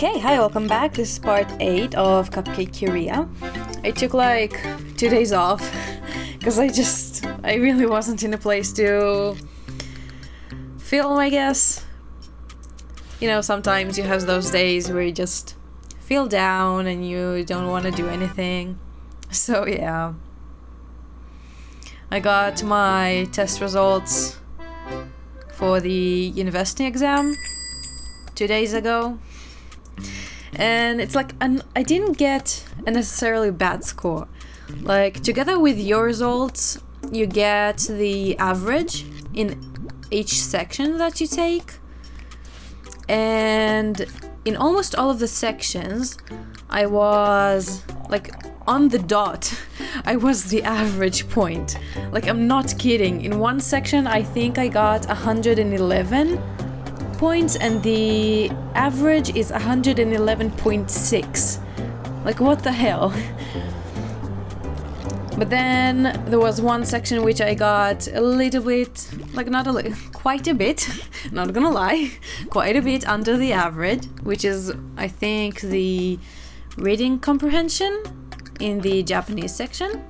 Okay, hi, welcome back. This is part 8 of Cupcakeria. I took like 2 days off because I really wasn't in a place to film, I guess. You know, sometimes you have those days where you just feel down and you don't want to do anything. So yeah. I got my test results for the university exam 2 days ago. And it's like I didn't get a necessarily bad score. Like, together with your results, you get the average in each section that you take. And in almost all of the sections, I was like on the dot. I was the average point. Like, I'm not kidding. In one section, I think I got 111 points and the average is 111.6. Like, what the hell? But then there was one section which I got a little bit, like quite a bit, not gonna lie, quite a bit under the average, which is, I think, the reading comprehension in the Japanese section.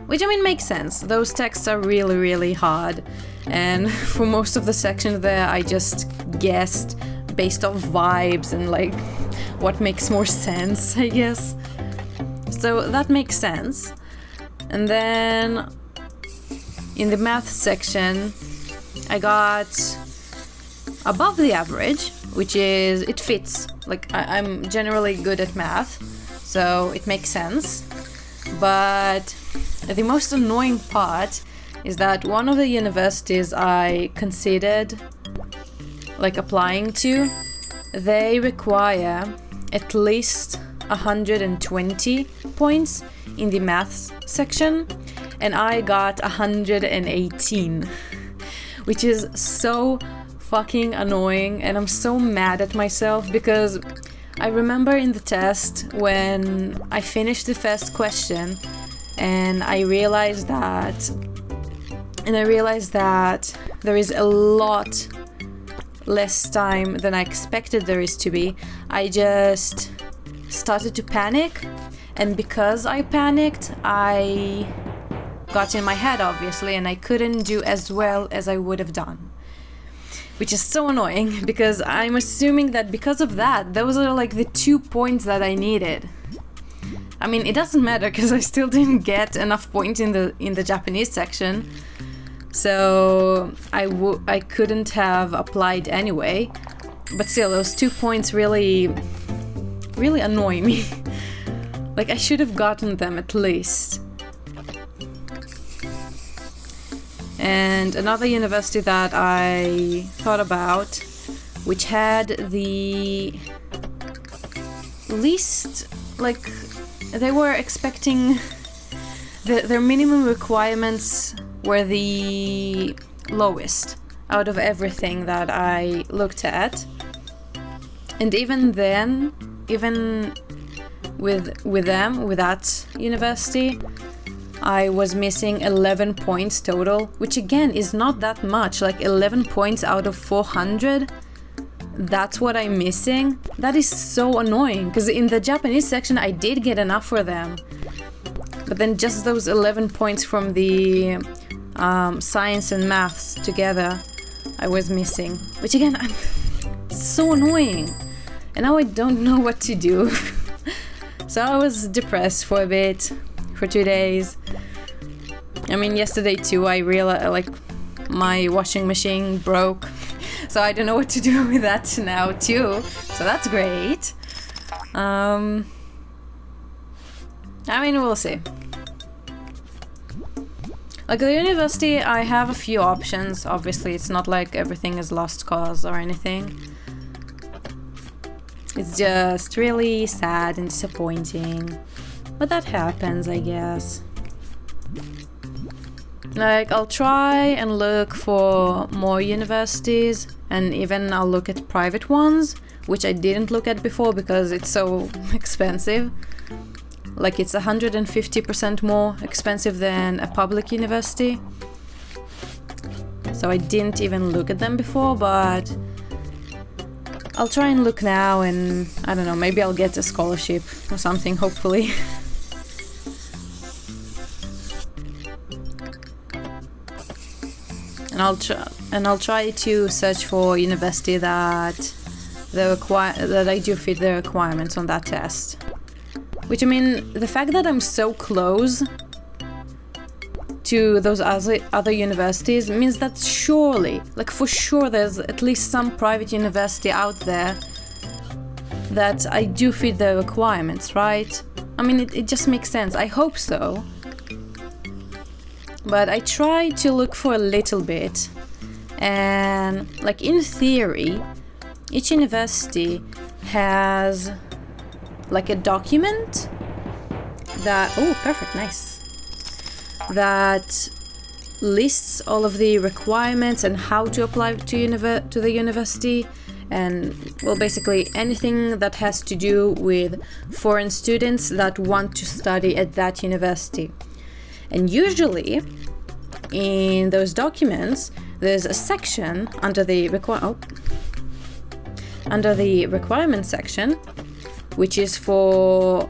Which, I mean, makes sense. Those texts are really, really hard. And for most of the section there, I just guessed based off vibes and like what makes more sense, I guess. So that makes sense. And then in the math section, I got above the average, which is, it fits. Like, I'm generally good at math, so it makes sense. But the most annoying part is that one of the universities I considered like applying to, they require at least 120 points in the maths section, and I got 118, which is so fucking annoying, and I'm so mad at myself because I remember in the test when I finished the first question and I realized that there is a lot less time than I expected there is to be. I just started to panic, and because I panicked, I got in my head, obviously, and I couldn't do as well as I would have done. Which is so annoying, because I'm assuming that because of that, those are like the 2 points that I needed. I mean, it doesn't matter because I still didn't get enough points in the Japanese section. So I couldn't have applied anyway. But still, those 2 points really annoy me. Like, I should have gotten them at least. And another university that I thought about, which had the least, like, they were expecting their minimum requirements were the lowest out of everything that I looked at. And even then, even with that university, I was missing 11 points total, which again is not that much. Like, 11 points out of 400, that's what I'm missing. That is so annoying, because in the Japanese section I did get enough for them, but then just those 11 points from the science and maths together I was missing, which again, it's so annoying, and now I don't know what to do. So I was depressed for a bit, for 2 days. I mean, yesterday too, I realized, like, my washing machine broke, so I don't know what to do with that now too, so that's great. I mean, we'll see. Like, the university, I have a few options. Obviously, it's not like everything is lost cause or anything. It's just really sad and disappointing. But that happens, I guess. Like, I'll try and look for more universities, and even I'll look at private ones, which I didn't look at before because it's so expensive. Like, it's 150% more expensive than a public university. So I didn't even look at them before, but I'll try and look now, and I don't know, maybe I'll get a scholarship or something, hopefully. And I'll try to search for university that I do fit the requirements on that test. Which, I mean, the fact that I'm so close to those other universities means that surely, like for sure, there's at least some private university out there that I do fit the requirements, right? I mean, it just makes sense. I hope so. But I try to look for a little bit, and like in theory, each university has like a document that, oh, perfect, nice, that lists all of the requirements and how to apply to the university, and well, basically anything that has to do with foreign students that want to study at that university. And usually, in those documents, there's a section under the requirement section, which is for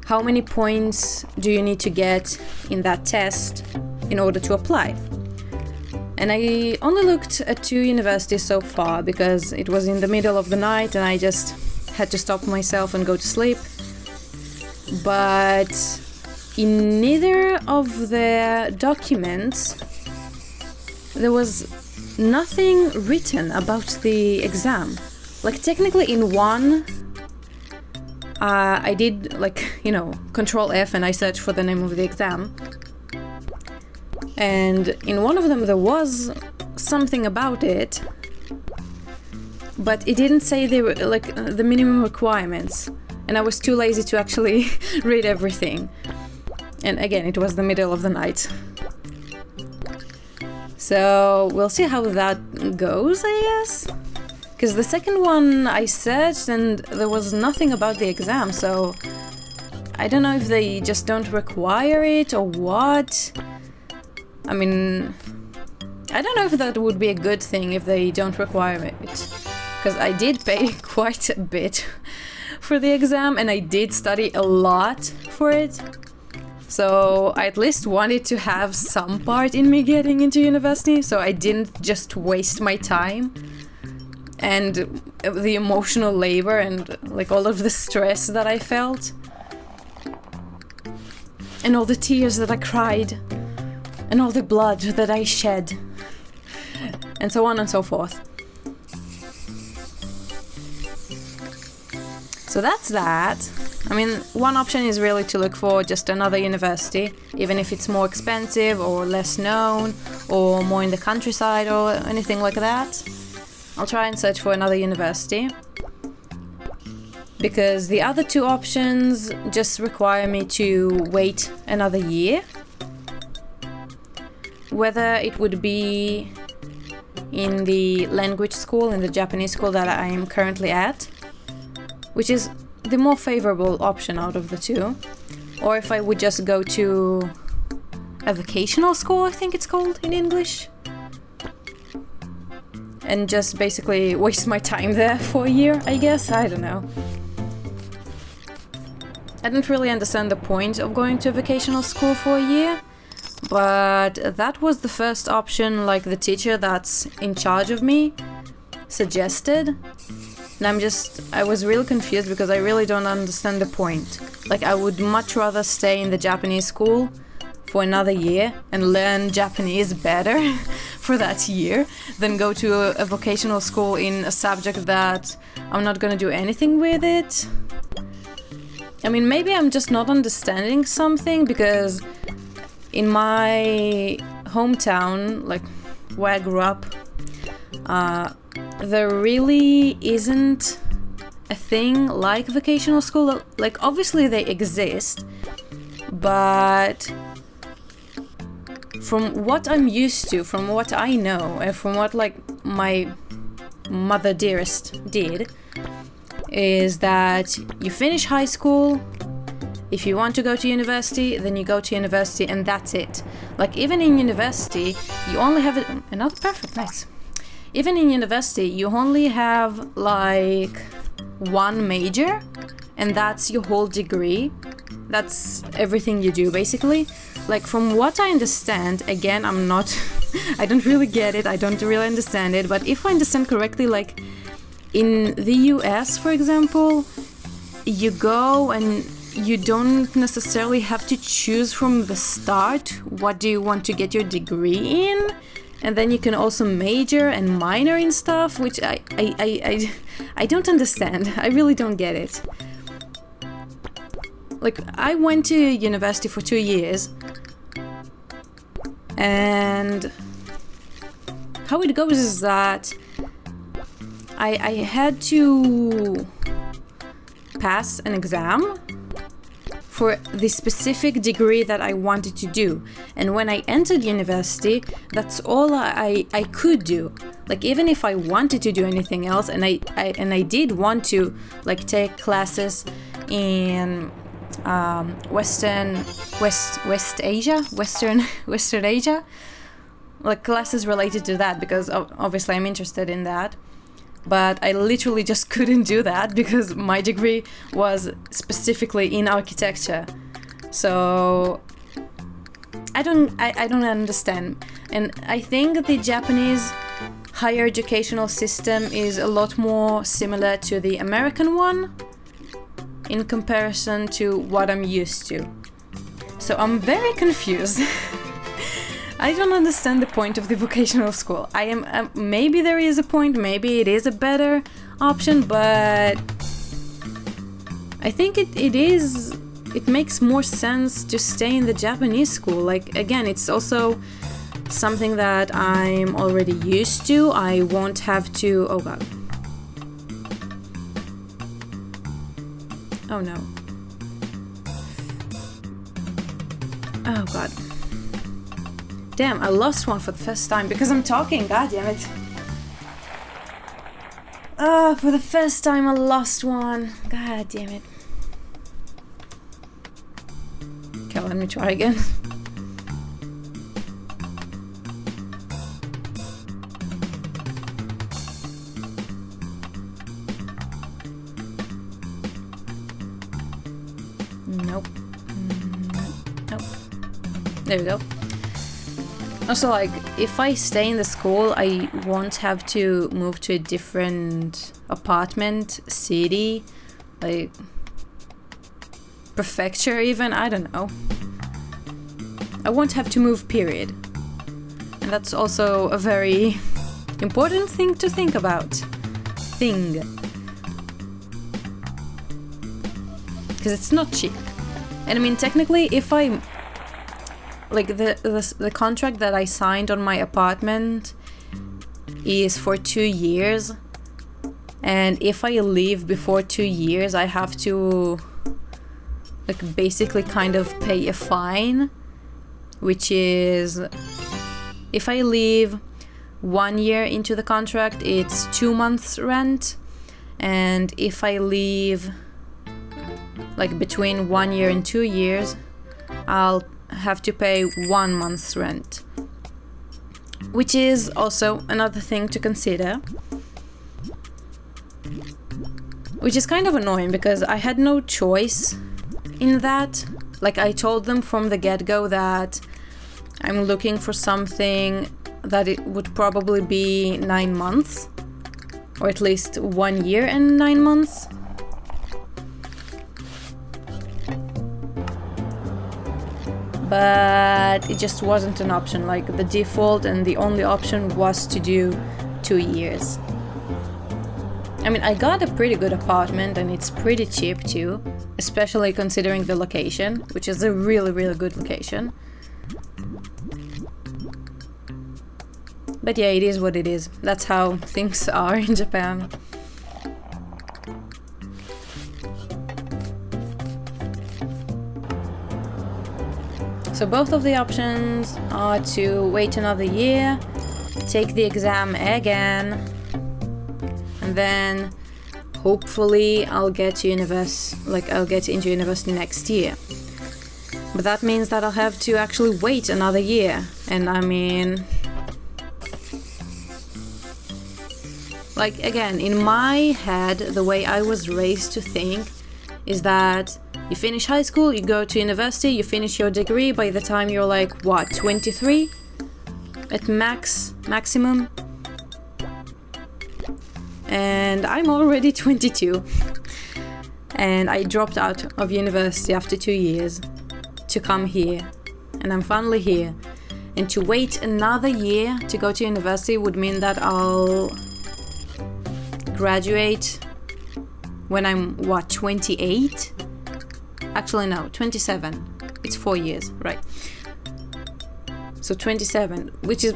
how many points do you need to get in that test in order to apply. And I only looked at 2 universities so far because it was in the middle of the night and I just had to stop myself and go to sleep. But in neither of their documents, there was nothing written about the exam. Like technically in one, I did Control F and I searched for the name of the exam. And in one of them there was something about it, but it didn't say the minimum requirements. And I was too lazy to actually read everything. And again, it was the middle of the night. So we'll see how that goes, I guess. Because the second one I searched and there was nothing about the exam, so I don't know if they just don't require it or what. I mean, I don't know if that would be a good thing if they don't require it. Because I did pay quite a bit for the exam and I did study a lot for it. So I at least wanted to have some part in me getting into university, so I didn't just waste my time and the emotional labor and like all of the stress that I felt and all the tears that I cried and all the blood that I shed and so on and so forth. So that's that. I mean, one option is really to look for just another university, even if it's more expensive or less known or more in the countryside or anything like that. I'll try and search for another university, because the other 2 options just require me to wait another year. Whether it would be in the language school, in the Japanese school that I am currently at, which is the more favorable option out of the 2, or if I would just go to a vocational school, I think it's called in English, and just basically waste my time there for a year, I guess. I don't know. I didn't really understand the point of going to a vocational school for a year, but that was the first option, like the teacher that's in charge of me suggested. And I was really confused because I really don't understand the point. Like, I would much rather stay in the Japanese school for another year and learn Japanese better for that year than go to a vocational school in a subject that I'm not gonna do anything with it. I mean, maybe I'm just not understanding something, because in my hometown, like where I grew up, there really isn't a thing like vocational school. Like, obviously they exist, but from what I'm used to, from what I know, and from what like my mother dearest did, is that you finish high school, if you want to go to university, then you go to university and that's it. Like, even in university, you only have another perfect, nice. even in university, you only have like one major, and that's your whole degree. That's everything you do, basically. Like, from what I understand, again, I'm not... I don't really get it, I don't really understand it, but if I understand correctly, like, in the US, for example, you go and you don't necessarily have to choose from the start what do you want to get your degree in, and then you can also major and minor in stuff, which I don't understand. I really don't get it. Like, I went to university for 2 years, and how it goes is that I had to pass an exam for the specific degree that I wanted to do. And when I entered university, that's all I could do. Like, even if I wanted to do anything else, and I did want to like take classes in West Asia, Western Asia, like classes related to that, because obviously I'm interested in that. But I literally just couldn't do that because my degree was specifically in architecture. So I don't understand. And I think the Japanese higher educational system is a lot more similar to the American one in comparison to what I'm used to. So I'm very confused. I don't understand the point of the vocational school. I am maybe there is a point, maybe it is a better option, but I think it makes more sense to stay in the Japanese school. Like, again, it's also something that I'm already used to. I won't have to... Oh god. Oh no. Oh god. Damn, I lost one for the first time because I'm talking, god damn it. For the first time I lost one. God damn it. Okay, let me try again. Nope. Nope. There we go. Also, like, if I stay in the school, I won't have to move to a different apartment, city, like, prefecture even, I don't know. I won't have to move, period. And that's also a very important thing to think about. Because it's not cheap. And I mean, technically, if I... Like, the contract that I signed on my apartment is for 2 years. And if I leave before 2 years, I have to, like, basically kind of pay a fine. Which is... If I leave 1 year into the contract, it's 2 months rent. And if I leave, like, between 1 year and 2 years, I'll have to pay 1 month's rent, which is also another thing to consider, which is kind of annoying because I had no choice in that. Like, I told them from the get-go that I'm looking for something that it would probably be 9 months, or at least 1 year and 9 months. But it just wasn't an option. Like, the default and the only option was to do 2 years. I mean, I got a pretty good apartment and it's pretty cheap too, especially considering the location, which is a really, really good location. But yeah, it is what it is. That's how things are in Japan. So both of the options are to wait another year, take the exam again, and then hopefully I'll get to I'll get into university next year. But that means that I'll have to actually wait another year, and I mean, Like, again, in my head, the way I was raised to think is that you finish high school, you go to university, you finish your degree by the time you're like, what, 23? At maximum? And I'm already 22. And I dropped out of university after 2 years to come here. And I'm finally here. And to wait another year to go to university would mean that I'll graduate when I'm, what, 28? Actually, no, 27. It's 4 years, right? So 27, which is...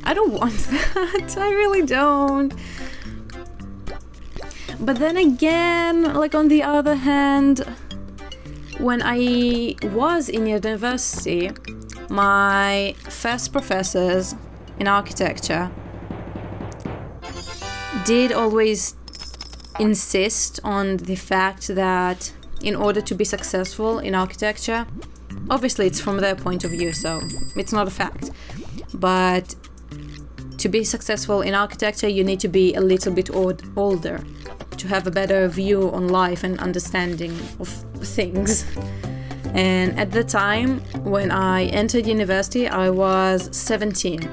I don't want that. I really don't. But then again, like, on the other hand, when I was in university, my first professors in architecture did always insist on the fact that in order to be successful in architecture, obviously it's from their point of view, so it's not a fact, but to be successful in architecture, you need to be a little bit older to have a better view on life and understanding of things. And at the time when I entered university, I was 17.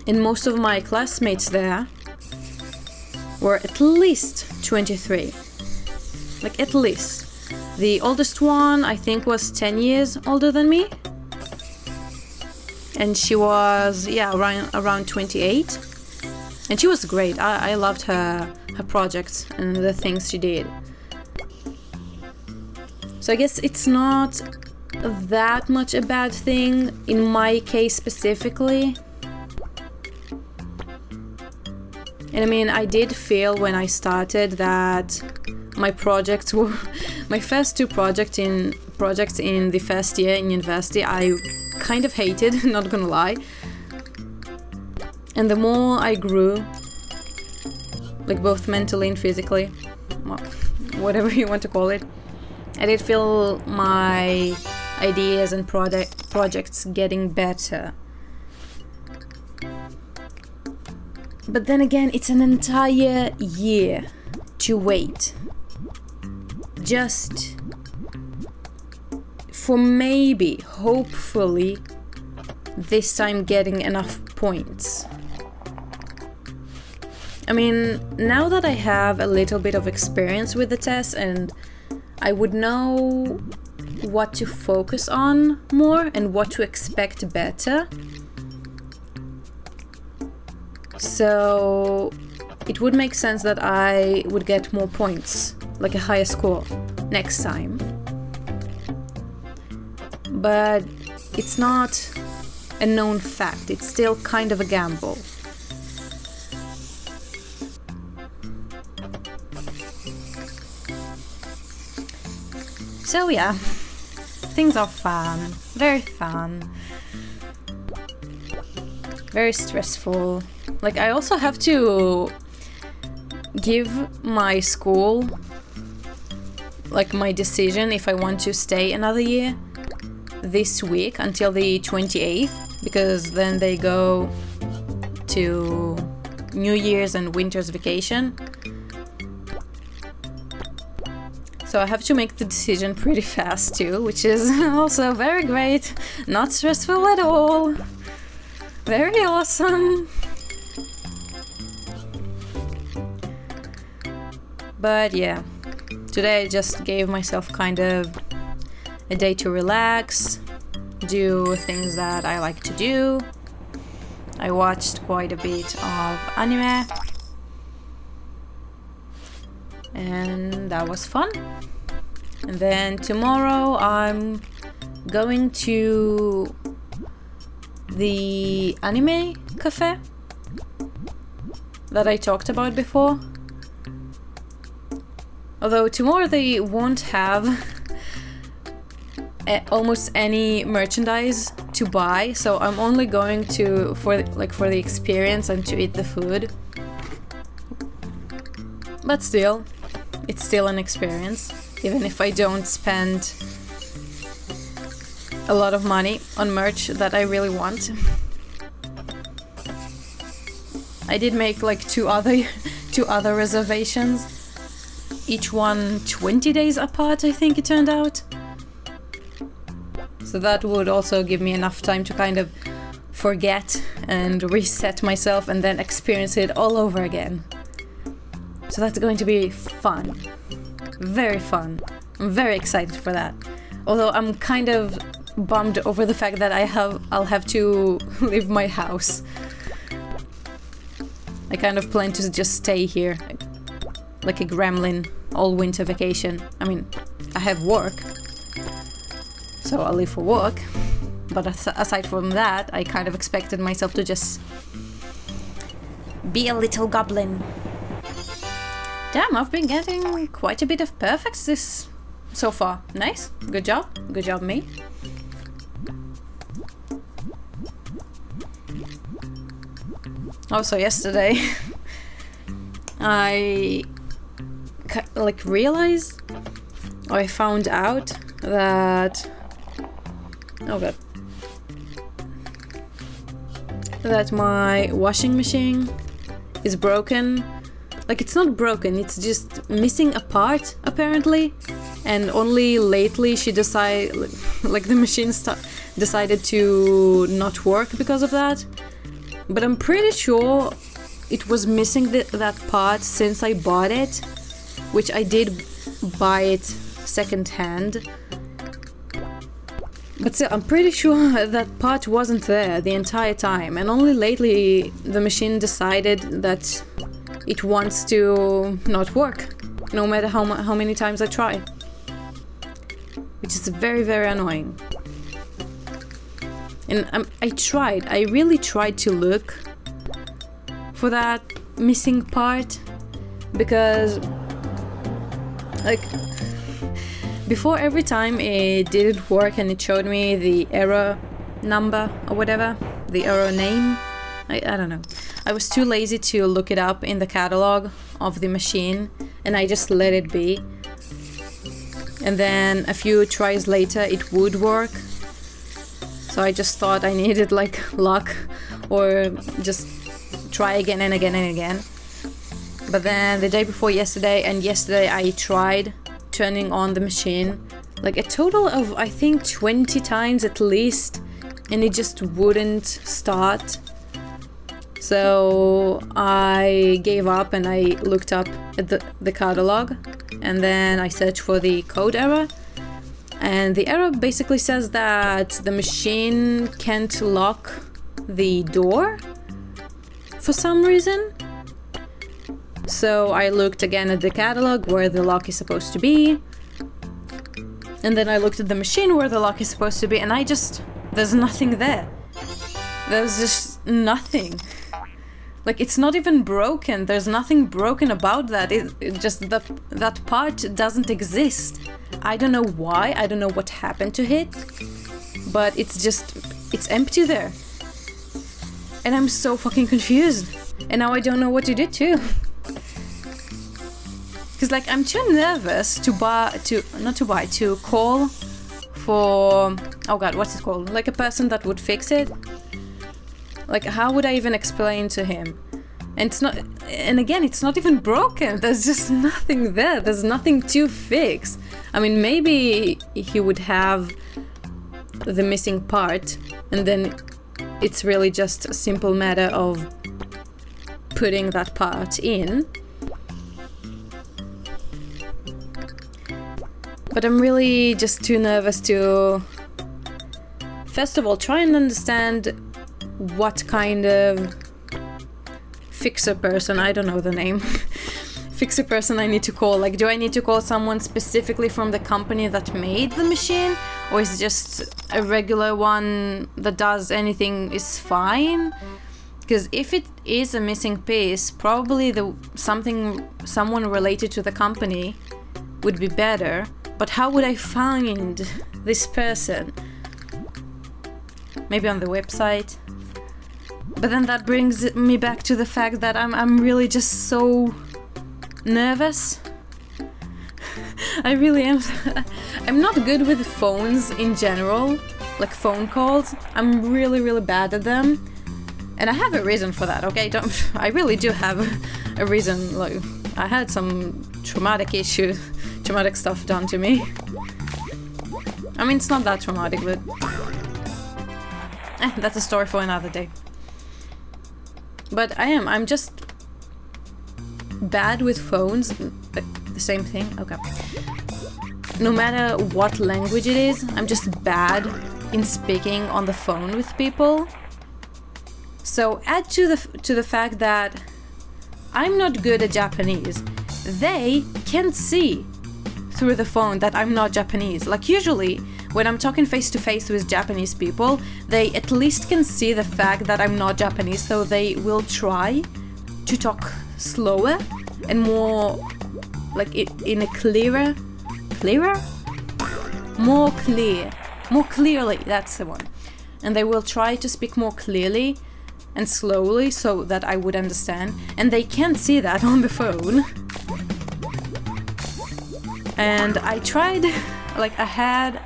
And most of my classmates there were at least 23. Like, at least. The oldest one, I think, was 10 years older than me. And she was, around 28. And she was great. I loved her projects and the things she did. So I guess it's not that much a bad thing in my case specifically. And I mean, I did feel when I started that my projects were my first two projects in the first year in university, I kind of hated, not gonna lie. And the more I grew, like both mentally and physically, whatever you want to call it, I did feel my ideas and projects getting better. But then again, it's an entire year to wait. Just for maybe, hopefully, this time getting enough points. I mean, now that I have a little bit of experience with the test and I would know what to focus on more and what to expect better. So it would make sense that I would get more points, like a higher score, next time. But it's not a known fact, it's still kind of a gamble. So yeah, things are fun, very stressful. Like, I also have to give my school, like, my decision if I want to stay another year this week until the 28th, because then they go to New Year's and winter's vacation. So I have to make the decision pretty fast too, which is also very great, not stressful at all, very awesome. But yeah, today I just gave myself kind of a day to relax, do things that I like to do. I watched quite a bit of anime, and that was fun. And then tomorrow I'm going to the anime cafe that I talked about before. Although tomorrow they won't have almost any merchandise to buy, so I'm only going to for the experience and to eat the food. But still, it's still an experience, even if I don't spend a lot of money on merch that I really want. I did make like two other two other reservations, each one 20 days apart, I think it turned out. So that would also give me enough time to kind of forget and reset myself and then experience it all over again. So that's going to be fun. Very fun. I'm very excited for that. Although I'm kind of bummed over the fact that I'll have to leave my house. I kind of plan to just stay here like a gremlin all winter vacation. I mean, I have work, so I'll leave for work. But aside from that, I kind of expected myself to just be a little goblin. Damn, I've been getting quite a bit of perfects this so far. Nice. Good job. Good job, me. Also, yesterday, I realized, or I found out that, oh god, that my washing machine is broken. Like, it's not broken, it's just missing a part, apparently. And only lately she decided, like the machine decided to not work because of that. But I'm pretty sure it was missing that part since I bought it, which I did buy it second-hand. But still, I'm pretty sure that part wasn't there the entire time, and only lately the machine decided that it wants to not work, no matter how many times I try. Which is very, very annoying. And I really tried to look for that missing part, because like before, every time it didn't work and it showed me the error number or whatever, the error name, I don't know. I was too lazy to look it up in the catalog of the machine, and I just let it be. And then a few tries later it would work. So I just thought I needed like luck, or just try again and again and again. But then the day before yesterday and yesterday I tried turning on the machine like a total of I think 20 times at least, and it just wouldn't start. So I gave up and I looked up at the catalog, and then I searched for the code error. And the error basically says that the machine can't lock the door for some reason. So I looked again at the catalog where the lock is supposed to be. And then I looked at the machine where the lock is supposed to be, and there's nothing there. There's just nothing. Like, it's not even broken. There's nothing broken about that. It just that part doesn't exist. I don't know why. I don't know what happened to it. But it's empty there. And I'm so fucking confused. And now I don't know what to do too. Cause like I'm too nervous to call for, oh god, what's it called? Like a person that would fix it. Like, how would I even explain to him? And again, it's not even broken. There's just nothing there. There's nothing to fix. I mean, maybe he would have the missing part, and then it's really just a simple matter of putting that part in. But I'm really just too nervous to, first of all, try and understand what kind of fixer person, I don't know the name, fixer person I need to call. Like, do I need to call someone specifically from the company that made the machine? Or is it just a regular one that does anything is fine? Because if it is a missing piece, probably someone related to the company would be better. But how would I find this person? Maybe on the website? But then that brings me back to the fact that I'm really just so nervous. I really am. I'm not good with phones in general, like phone calls. I'm really, really bad at them. And I have a reason for that, okay? I really do have a reason. Like, I had some traumatic stuff done to me. I mean, it's not that traumatic, but that's a story for another day. But I'm just bad with phones. The same thing? Okay. No matter what language it is, I'm just bad in speaking on the phone with people. So add to the fact that I'm not good at Japanese. They can see through the phone that I'm not Japanese. Like, usually when I'm talking face to face with Japanese people, they at least can see the fact that I'm not Japanese, so they will try to talk slower and more, like, in a more clearly, that's the one. And they will try to speak more clearly and slowly so that I would understand, and they can't see that on the phone. And I tried, like, I had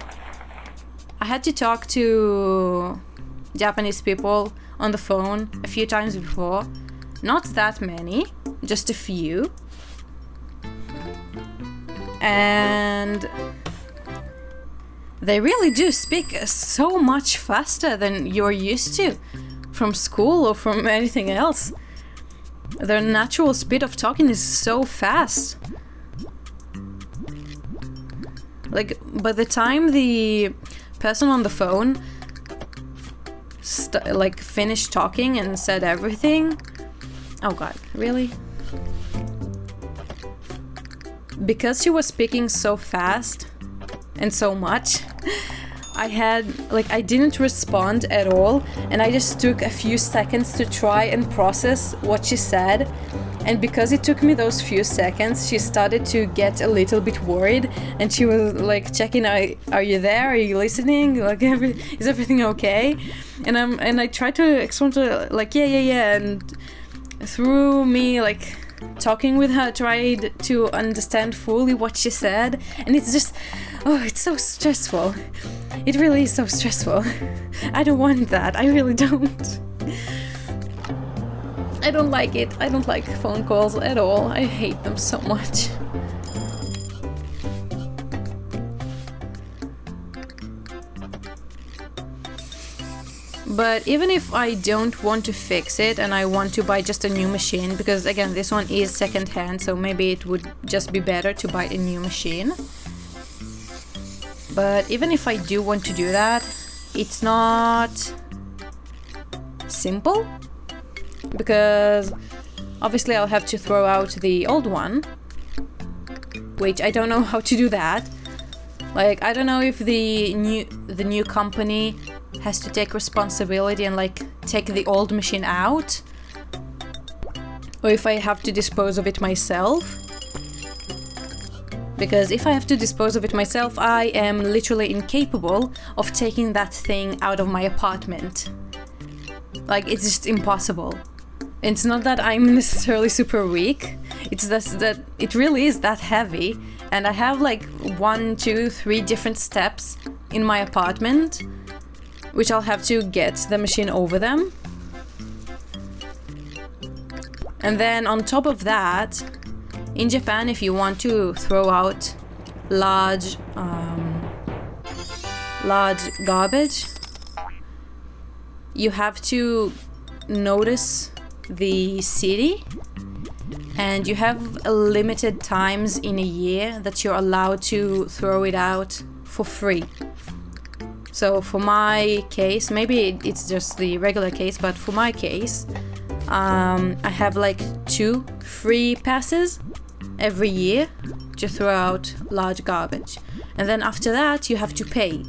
to talk to Japanese people on the phone a few times before. Not that many, just a few. And they really do speak so much faster than you're used to from school or from anything else. Their natural speed of talking is so fast. Like, by the time the person on the phone finished talking and said everything, oh god, really? Because she was speaking so fast and so much, I didn't respond at all, and I just took a few seconds to try and process what she said. And because it took me those few seconds, she started to get a little bit worried, and she was like checking, are you there? Are you listening? Like, is everything okay? And I tried to explain to her, like, yeah, and through me, like, talking with her, tried to understand fully what she said, and it's just, it's so stressful. It really is so stressful. I don't want that. I really don't. I don't like it. I don't like phone calls at all. I hate them so much. But even if I don't want to fix it and I want to buy just a new machine, because again, this one is second-hand, so maybe it would just be better to buy a new machine. But even if I do want to do that, it's not simple, because obviously I'll have to throw out the old one, which I don't know how to do that. Like, I don't know if the new company has to take responsibility and like take the old machine out, or if I have to dispose of it myself. Because if I have to dispose of it myself, I am literally incapable of taking that thing out of my apartment. Like, it's just impossible. It's not that I'm necessarily super weak, it's just that it really is that heavy, and I have like 1, 2, 3 different steps in my apartment, which I'll have to get the machine over them. And then on top of that, in Japan, if you want to throw out large garbage, you have to notice the city, and you have a limited times in a year that you're allowed to throw it out for free. So for my case, maybe it's just the regular case, but for my case, I have like 2 free passes every year to throw out large garbage. And then after that, you have to pay.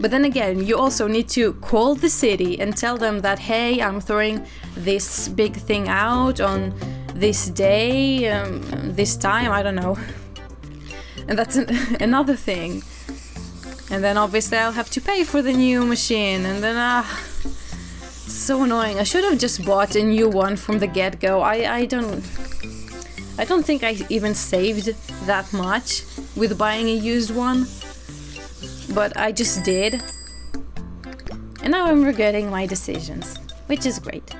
But then again, you also need to call the city and tell them that, hey, I'm throwing this big thing out on this day, this time, I don't know. And that's another thing. And then obviously I'll have to pay for the new machine, and then so annoying. I should have just bought a new one from the get-go. I don't think I even saved that much with buying a used one, but I just did. And now I'm regretting my decisions. which is great.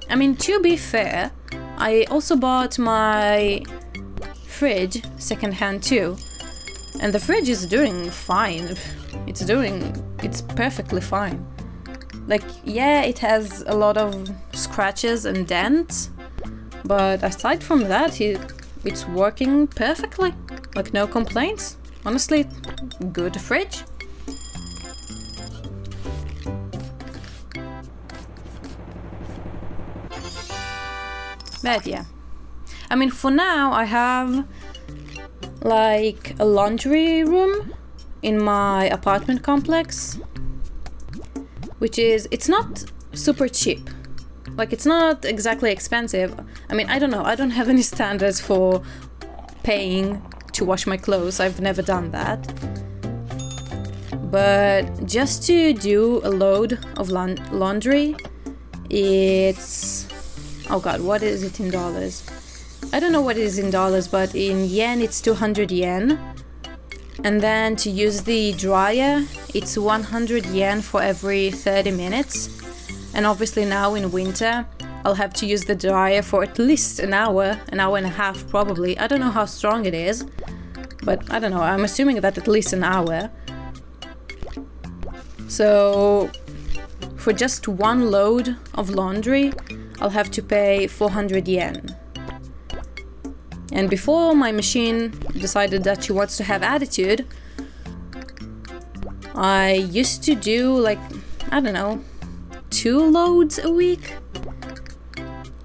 I mean, to be fair, I also bought my fridge secondhand too, and the fridge is doing fine. It's perfectly fine. Like, yeah, it has a lot of scratches and dents, but aside from that, it's working perfectly. Like, no complaints. Honestly, good fridge. But yeah, I mean, for now I have like a laundry room in my apartment complex, which is, it's not super cheap. Like, it's not exactly expensive. I mean, I don't know, I don't have any standards for paying to wash my clothes. I've never done that. But just to do a load of laundry, it's... oh god, what is it in dollars? I don't know what it is in dollars, but in yen it's 200 yen. And then to use the dryer, it's 100 yen for every 30 minutes. And obviously now in winter, I'll have to use the dryer for at least an hour and a half probably. I don't know how strong it is, but I don't know, I'm assuming that at least an hour. So for just one load of laundry, I'll have to pay 400 yen. And before my machine decided that she wants to have attitude, I used to do like, I don't know, 2 loads a week.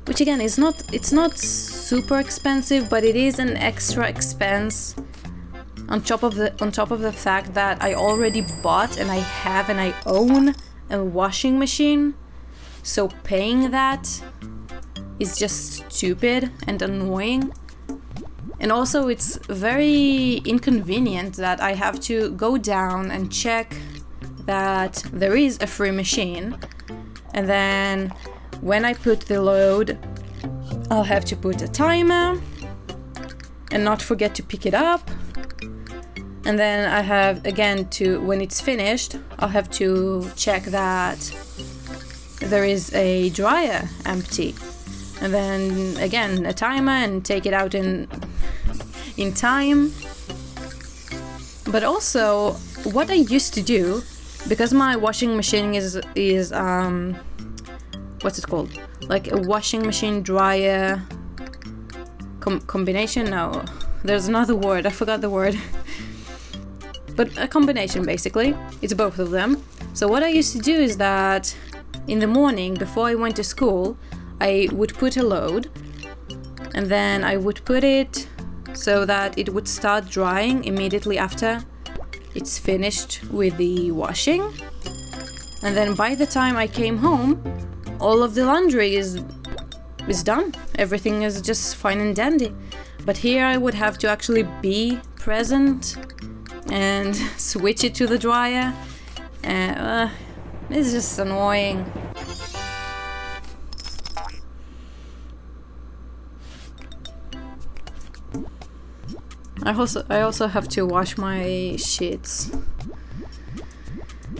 Which again, it's not super expensive, but it is an extra expense on top of the fact that I already bought and I own a washing machine. So paying that is just stupid and annoying. And also it's very inconvenient that I have to go down and check that there is a free machine. And then when I put the load, I'll have to put a timer and not forget to pick it up. And then I have, again, when it's finished, I'll have to check that there is a dryer empty. And then, again, a timer and take it out in time. But also, what I used to do, because my washing machine is what's it called? Like a washing machine dryer combination? No, there's another word, I forgot the word. But a combination, basically. It's both of them. So what I used to do is that in the morning, before I went to school, I would put a load, and then I would put it so that it would start drying immediately after it's finished with the washing. And then by the time I came home, all of the laundry is done. Everything is just fine and dandy. But here I would have to actually be present and switch it to the dryer. It's just annoying. I also have to wash my sheets.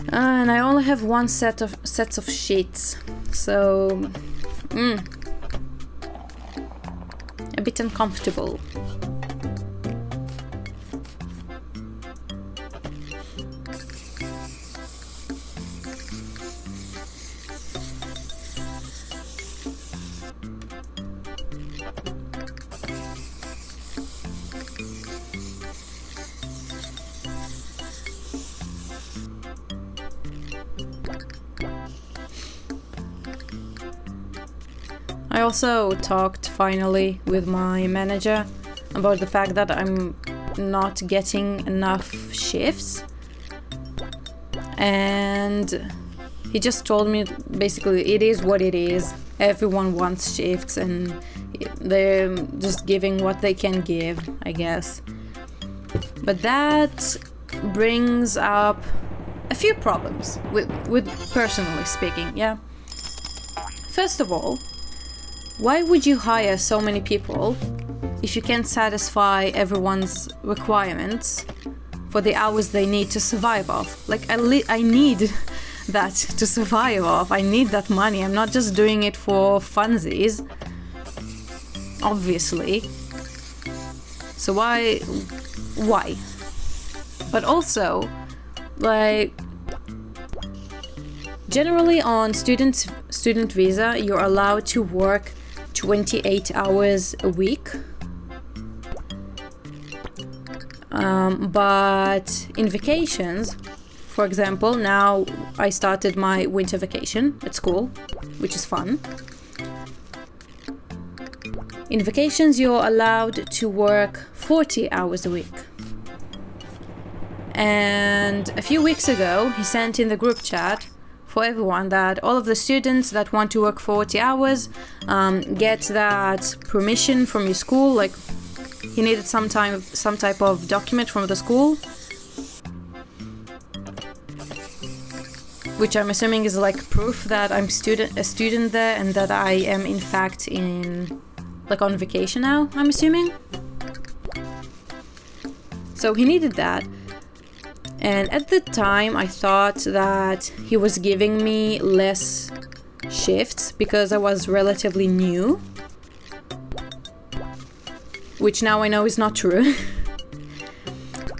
And I only have one sets of sheets. So a bit uncomfortable. I also talked finally with my manager about the fact that I'm not getting enough shifts, and he just told me basically it is what it is. Everyone wants shifts and they're just giving what they can give, I guess. But that brings up a few problems with personally speaking, yeah. First of all, why would you hire so many people if you can't satisfy everyone's requirements for the hours they need to survive off? Like, I need that to survive off. I need that money. I'm not just doing it for funsies, obviously. So why? But also, like, generally on student visa, you're allowed to work 28 hours a week. But in vacations, for example, now I started my winter vacation at school, which is fun. In vacations, you're allowed to work 40 hours a week. And a few weeks ago, he sent in the group chat for everyone that all of the students that want to work 40 hours get that permission from your school. Like, he needed some type of document from the school, which I'm assuming is like proof that I'm a student there and that I am in fact on vacation now, I'm assuming. So he needed that. And at the time, I thought that he was giving me less shifts because I was relatively new, which now I know is not true.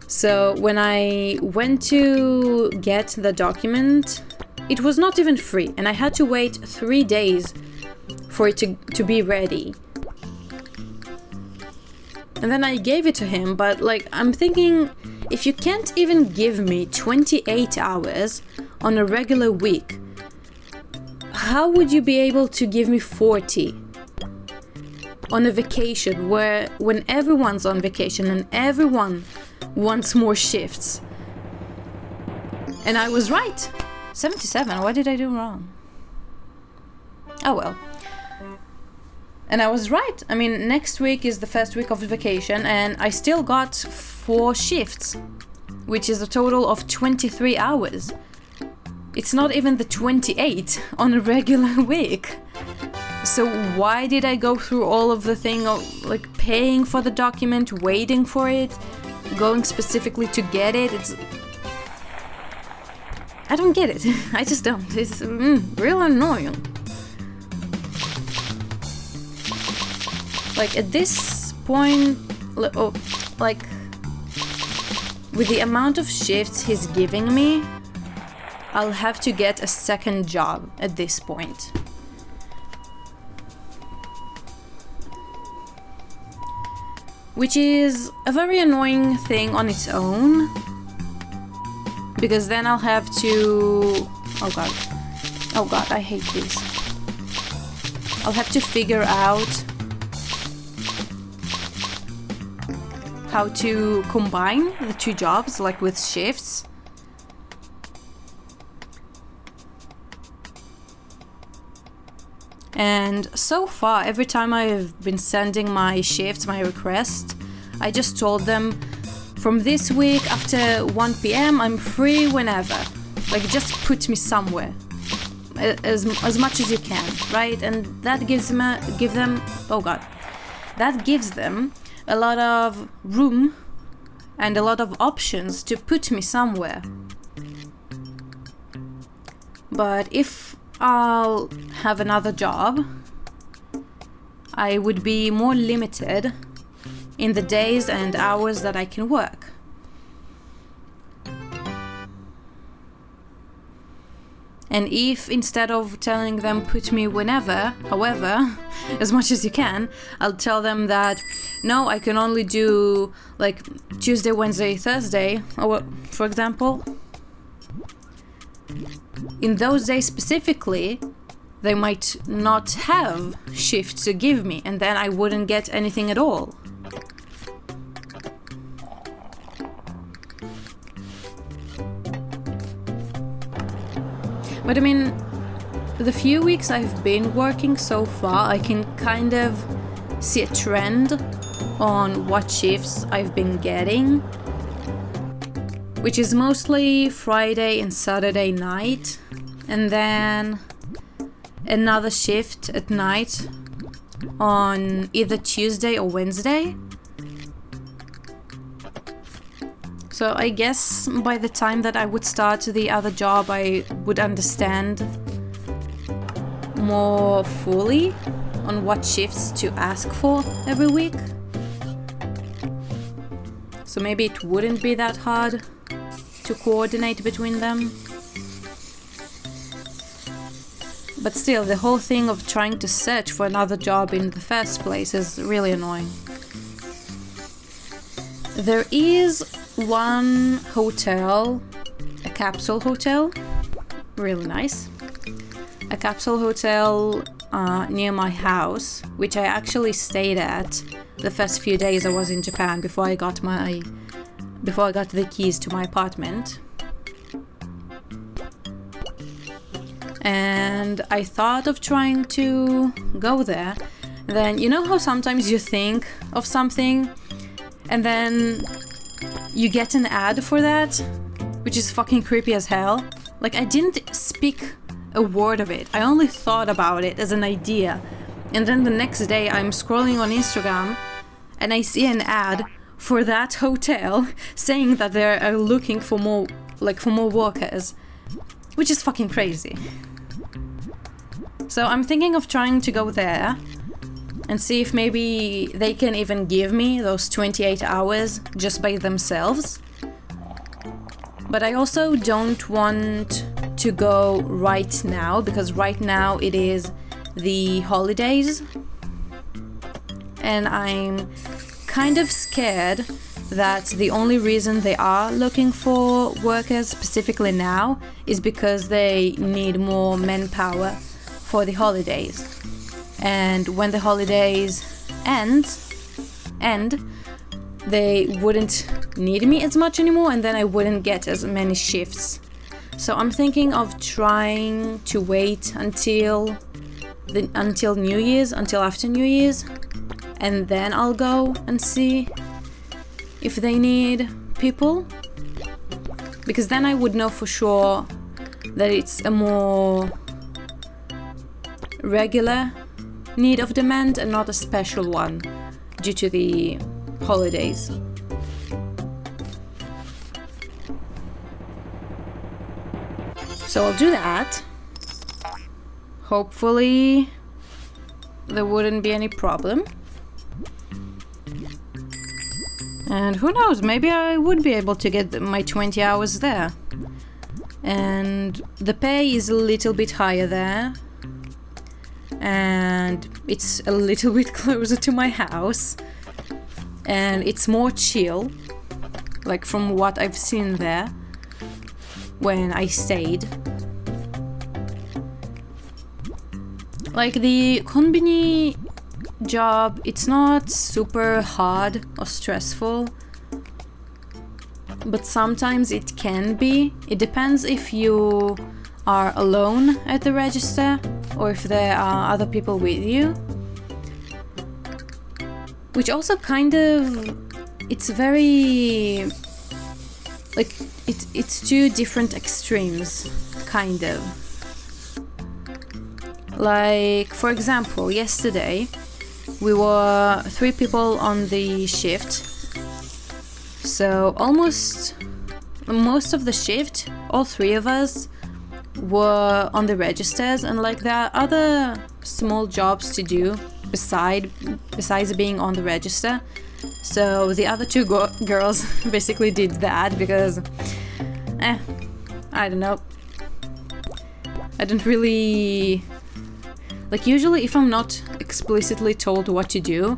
So when I went to get the document, it was not even free, and I had to wait 3 days for it to be ready. And then I gave it to him, but like, I'm thinking, if you can't even give me 28 hours on a regular week, how would you be able to give me 40 on a vacation when everyone's on vacation and everyone wants more shifts? And I was right. 77. What did I do wrong? Oh well. And I was right. I mean, next week is the first week of vacation and I still got 4 shifts, which is a total of 23 hours. It's not even the 28 on a regular week. So why did I go through all of the thing of like paying for the document, waiting for it, going specifically to get it? I don't get it. I just don't. It's real annoying. Like at this point, like with the amount of shifts he's giving me, I'll have to get a second job at this point. Which is a very annoying thing on its own, because then I'll have to... Oh god, I hate this. I'll have to figure out how to combine the 2 jobs, like with shifts. And so far, every time I've been sending my shifts, my requests, I just told them, from this week after 1 p.m. I'm free whenever. Like, just put me somewhere. As much as you can, right? And that gives them a lot of room and a lot of options to put me somewhere. But if I'll have another job, I would be more limited in the days and hours that I can work. And if instead of telling them put me whenever, however, as much as you can, I'll tell them that no, I can only do like Tuesday, Wednesday, Thursday, or for example, in those days specifically, they might not have shifts to give me, and then I wouldn't get anything at all. But I mean, the few weeks I've been working so far, I can kind of see a trend on what shifts I've been getting, which is mostly Friday and Saturday night, and then another shift at night on either Tuesday or Wednesday. So I guess by the time that I would start the other job, I would understand more fully on what shifts to ask for every week. So maybe it wouldn't be that hard to coordinate between them. But still, the whole thing of trying to search for another job in the first place is really annoying. There is one hotel, a capsule hotel, really nice. A capsule hotel near my house, which I actually stayed at the first few days I was in Japan before I got the keys to my apartment. And I thought of trying to go there. Then you know how sometimes you think of something and then you get an ad for that, which is fucking creepy as hell. Like, I didn't speak a word of it. I only thought about it as an idea. And then the next day I'm scrolling on Instagram and I see an ad for that hotel saying that they're looking for more workers, which is fucking crazy. So I'm thinking of trying to go there and see if maybe they can even give me those 28 hours just by themselves. But I also don't want to go right now, because right now it is the holidays. And I'm kind of scared that the only reason they are looking for workers specifically now is because they need more manpower for the holidays. And when the holidays end, they wouldn't need me as much anymore, and then I wouldn't get as many shifts. So I'm thinking of trying to wait until New Year's, until after New Year's, and then I'll go and see if they need people. Because then I would know for sure that it's a more regular need of demand and not a special one due to the holidays. So I'll do that. Hopefully there wouldn't be any problem. And who knows, maybe I would be able to get my 20 hours there. And the pay is a little bit higher there. And it's a little bit closer to my house. And it's more chill, like from what I've seen there when I stayed. Like the konbini job, it's not super hard or stressful, but sometimes it can be. It depends if you are alone at the register or if there are other people with you. Which also kind of, it's very, like, it's two different extremes, kind of. Like, for example, yesterday we were 3 people on the shift. So almost most of the shift, all 3 of us were on the registers, and like there are other small jobs to do besides being on the register. So the other 2 girls basically did that because I don't know, I don't really like, usually if I'm not explicitly told what to do,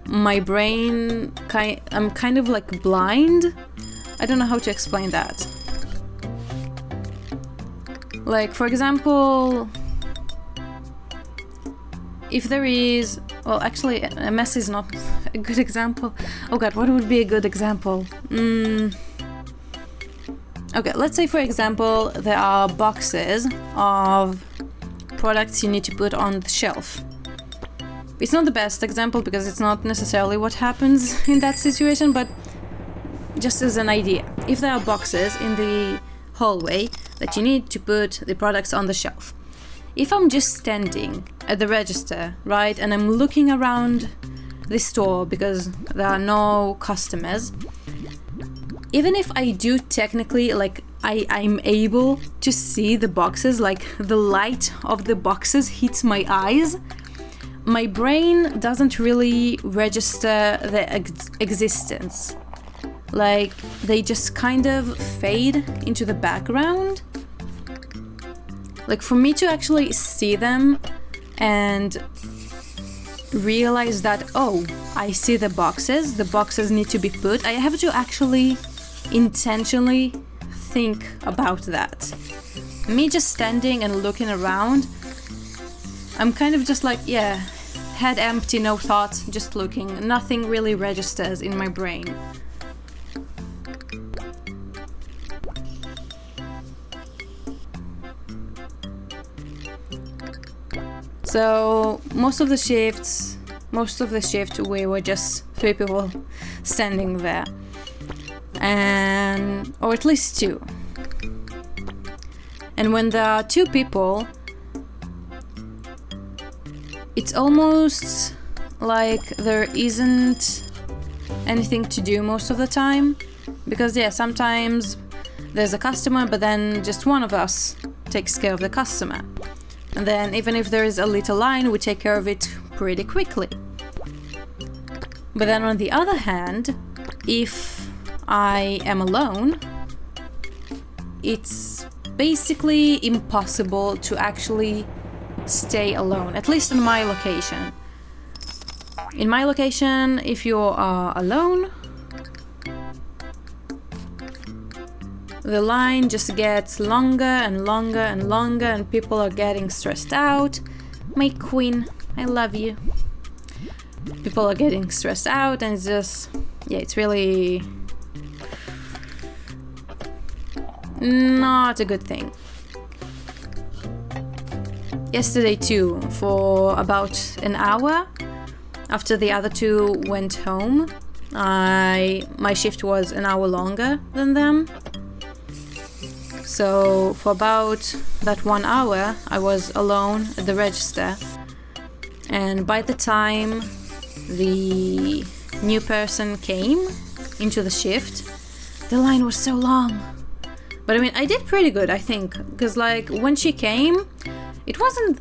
my brain I'm kind of like blind. I don't know how to explain that. Like, for example, if there is, well, actually a mess is not a good example. Oh god, what would be a good example? Okay, let's say for example there are boxes of products you need to put on the shelf. It's not the best example because it's not necessarily what happens in that situation, but just as an idea. If there are boxes in the hallway that you need to put the products on the shelf. If I'm just standing at the register, right, and I'm looking around the store because there are no customers, even if I do technically, like, I'm able to see the boxes, like the light of the boxes hits my eyes, my brain doesn't really register their existence. Like, they just kind of fade into the background. Like, for me to actually see them and realize that, oh, I see the boxes need to be put, I have to actually intentionally think about that. Me just standing and looking around, I'm kind of just like, yeah, head empty, no thoughts, just looking. Nothing really registers in my brain. So most of the shift we were just 3 people standing there, and or at least 2. And when there are 2 people, it's almost like there isn't anything to do most of the time, because yeah, sometimes there's a customer, but then just one of us takes care of the customer. And then even if there is a little line, we take care of it pretty quickly. But then on the other hand, if I am alone, it's basically impossible to actually stay alone, at least in my location. In my location, if you are alone, the line just gets longer and longer and longer, and people are getting stressed out. My queen, I love you. People are getting stressed out, and it's just, yeah, it's really not a good thing. Yesterday too, for about an hour, after the other 2 went home, my shift was an hour longer than them. So for about that 1 hour, I was alone at the register. And by the time the new person came into the shift, the line was so long. But I mean, I did pretty good, I think, because like when she came, it wasn't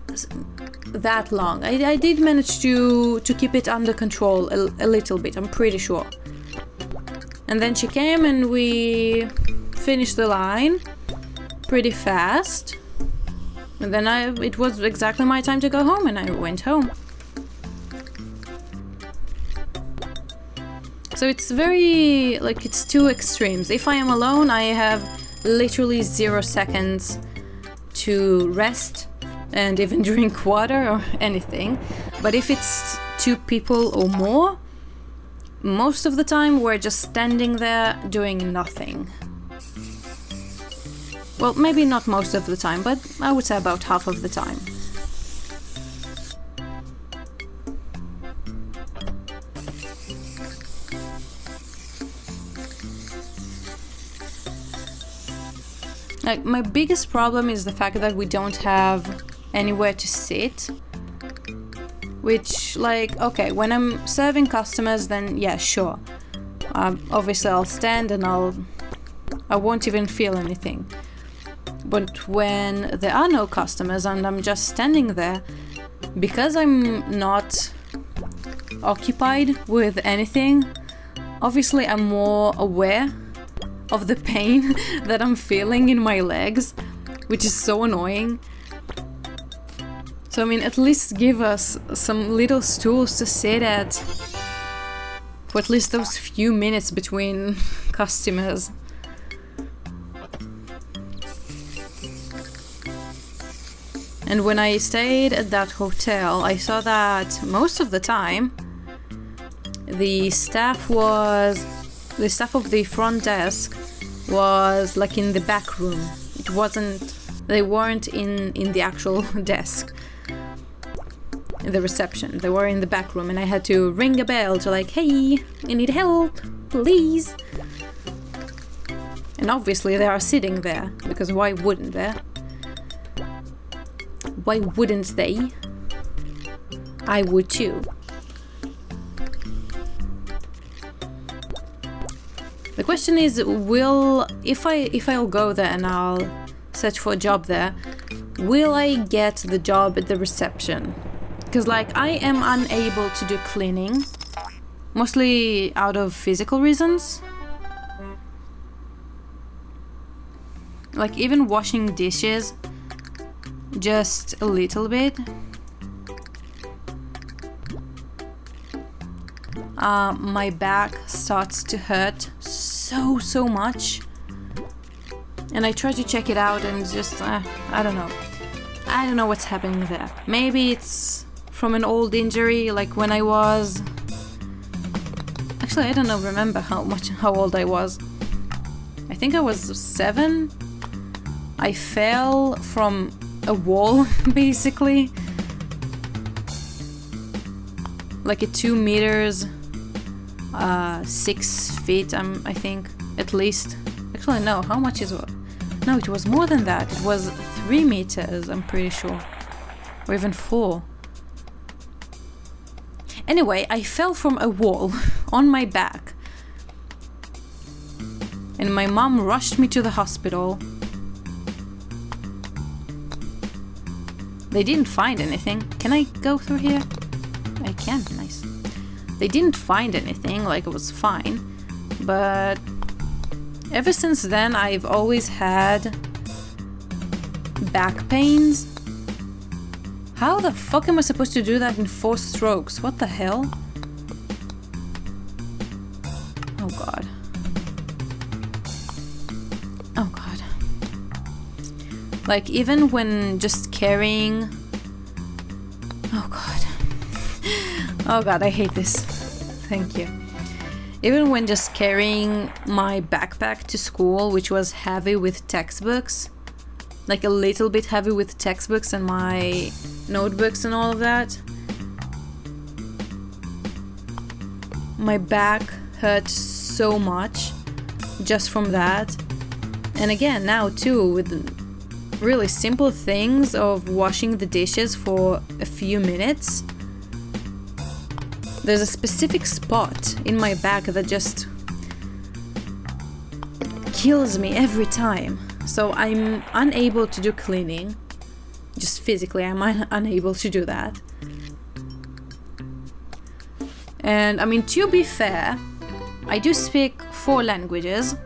that long. I did manage to keep it under control a little bit, I'm pretty sure. And then she came and we finished the line pretty fast. And then it was exactly my time to go home, and I went home. So it's very, like, it's 2 extremes. If I am alone, I have literally 0 seconds to rest and even drink water or anything. But if it's 2 people or more, most of the time we're just standing there doing nothing. Well, maybe not most of the time, but I would say about half of the time. Like, my biggest problem is the fact that we don't have anywhere to sit. Which, like, okay, when I'm serving customers, then yeah, sure. Obviously I'll stand and I won't even feel anything. But when there are no customers and I'm just standing there, because I'm not occupied with anything, obviously I'm more aware of the pain that I'm feeling in my legs, which is so annoying. So I mean, at least give us some little stools to sit at for at least those few minutes between customers. And when I stayed at that hotel, I saw that most of the time the staff of the front desk was like in the back room. They weren't in the actual desk, in the reception. They were in the back room, and I had to ring a bell to like, hey, I need help, please. And obviously they are sitting there, because why wouldn't they? Why wouldn't they? I would too. The question is, if I'll go there and I'll search for a job there, will I get the job at the reception? Because like I am unable to do cleaning, mostly out of physical reasons. Like even washing dishes, just a little bit. My back starts to hurt so much, and I try to check it out and just I don't know what's happening there. Maybe it's from an old injury, like when I was, actually I don't remember how old I was. I think I was 7. I fell from a wall basically, like a 2 meters 6 feet, I think, at least. Actually, no, how much is it? No, it was more than that. It was 3 meters, I'm pretty sure. Or even 4. Anyway, I fell from a wall on my back. And my mom rushed me to the hospital. They didn't find anything. Can I go through here? I can, nice. They didn't find anything, like it was fine, but ever since then I've always had back pains. How the fuck am I supposed to do that in 4 strokes? What the hell? Oh god. Oh god. Like even when just carrying... Oh god. Oh god, I hate this. Thank you. Even when just carrying my backpack to school, which was heavy with textbooks, like a little bit heavy with textbooks and my notebooks and all of that, my back hurt so much just from that. And again, now too, with really simple things of washing the dishes for a few minutes, there's a specific spot in my back that just kills me every time. So I'm unable to do cleaning. Just physically, I'm unable to do that. And I mean, to be fair, I do speak 4 languages,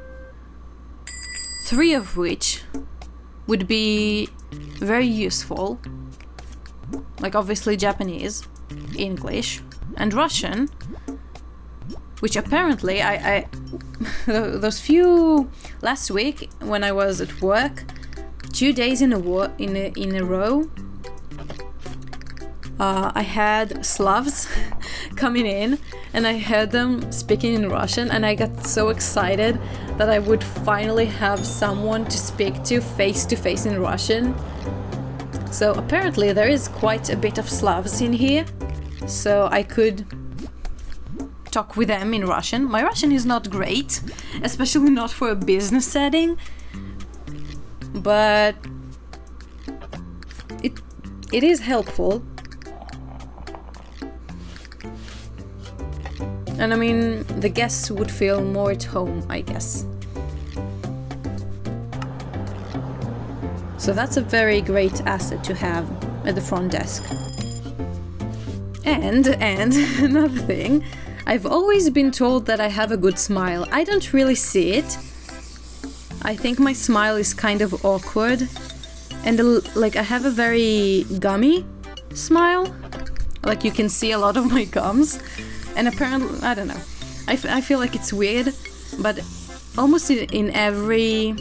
3 of which would be very useful. Like obviously Japanese, English, and Russian, which apparently I those few last week when I was at work, 2 days in a row, I had Slavs coming in and I heard them speaking in Russian, and I got so excited that I would finally have someone to speak to face in Russian. So apparently there is quite a bit of Slavs in here, so I could talk with them in Russian. My Russian is not great, especially not for a business setting, but it is helpful. And I mean, the guests would feel more at home, I guess. So that's a very great asset to have at the front desk. And another thing, I've always been told that I have a good smile. I don't really see it. I think my smile is kind of awkward, and like I have a very gummy smile. Like you can see a lot of my gums, and apparently, I don't know. I feel like it's weird, but almost in every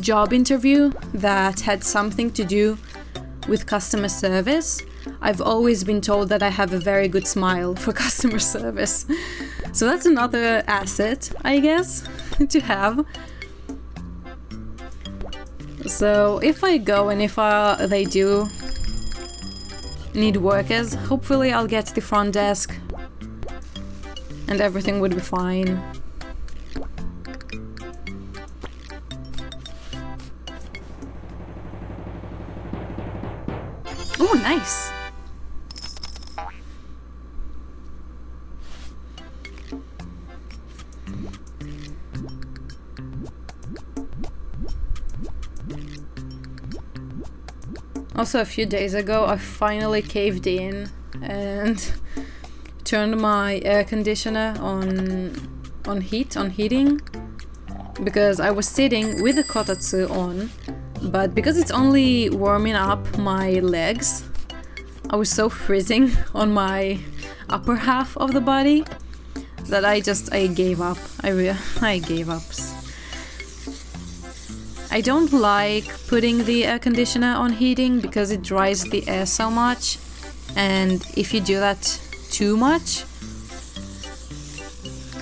job interview that had something to do with customer service, I've always been told that I have a very good smile for customer service. So that's another asset, I guess, to have. So if I go and if they do need workers, hopefully I'll get the front desk and everything would be fine. Oh, nice! Also, a few days ago, I finally caved in and turned my air conditioner on heating, because I was sitting with the kotatsu on, but because it's only warming up my legs, I was so freezing on my upper half of the body that I gave up. I gave up. I don't like putting the air conditioner on heating because it dries the air so much, and if you do that too much,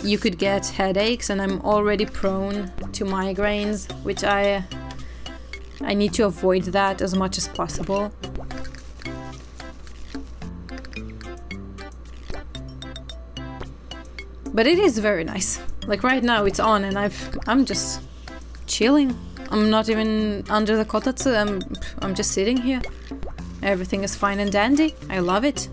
you could get headaches, and I'm already prone to migraines, which I need to avoid that as much as possible. But it is very nice. Like right now it's on and I'm just chilling. I'm not even under the kotatsu, I'm just sitting here. Everything is fine and dandy. I love it.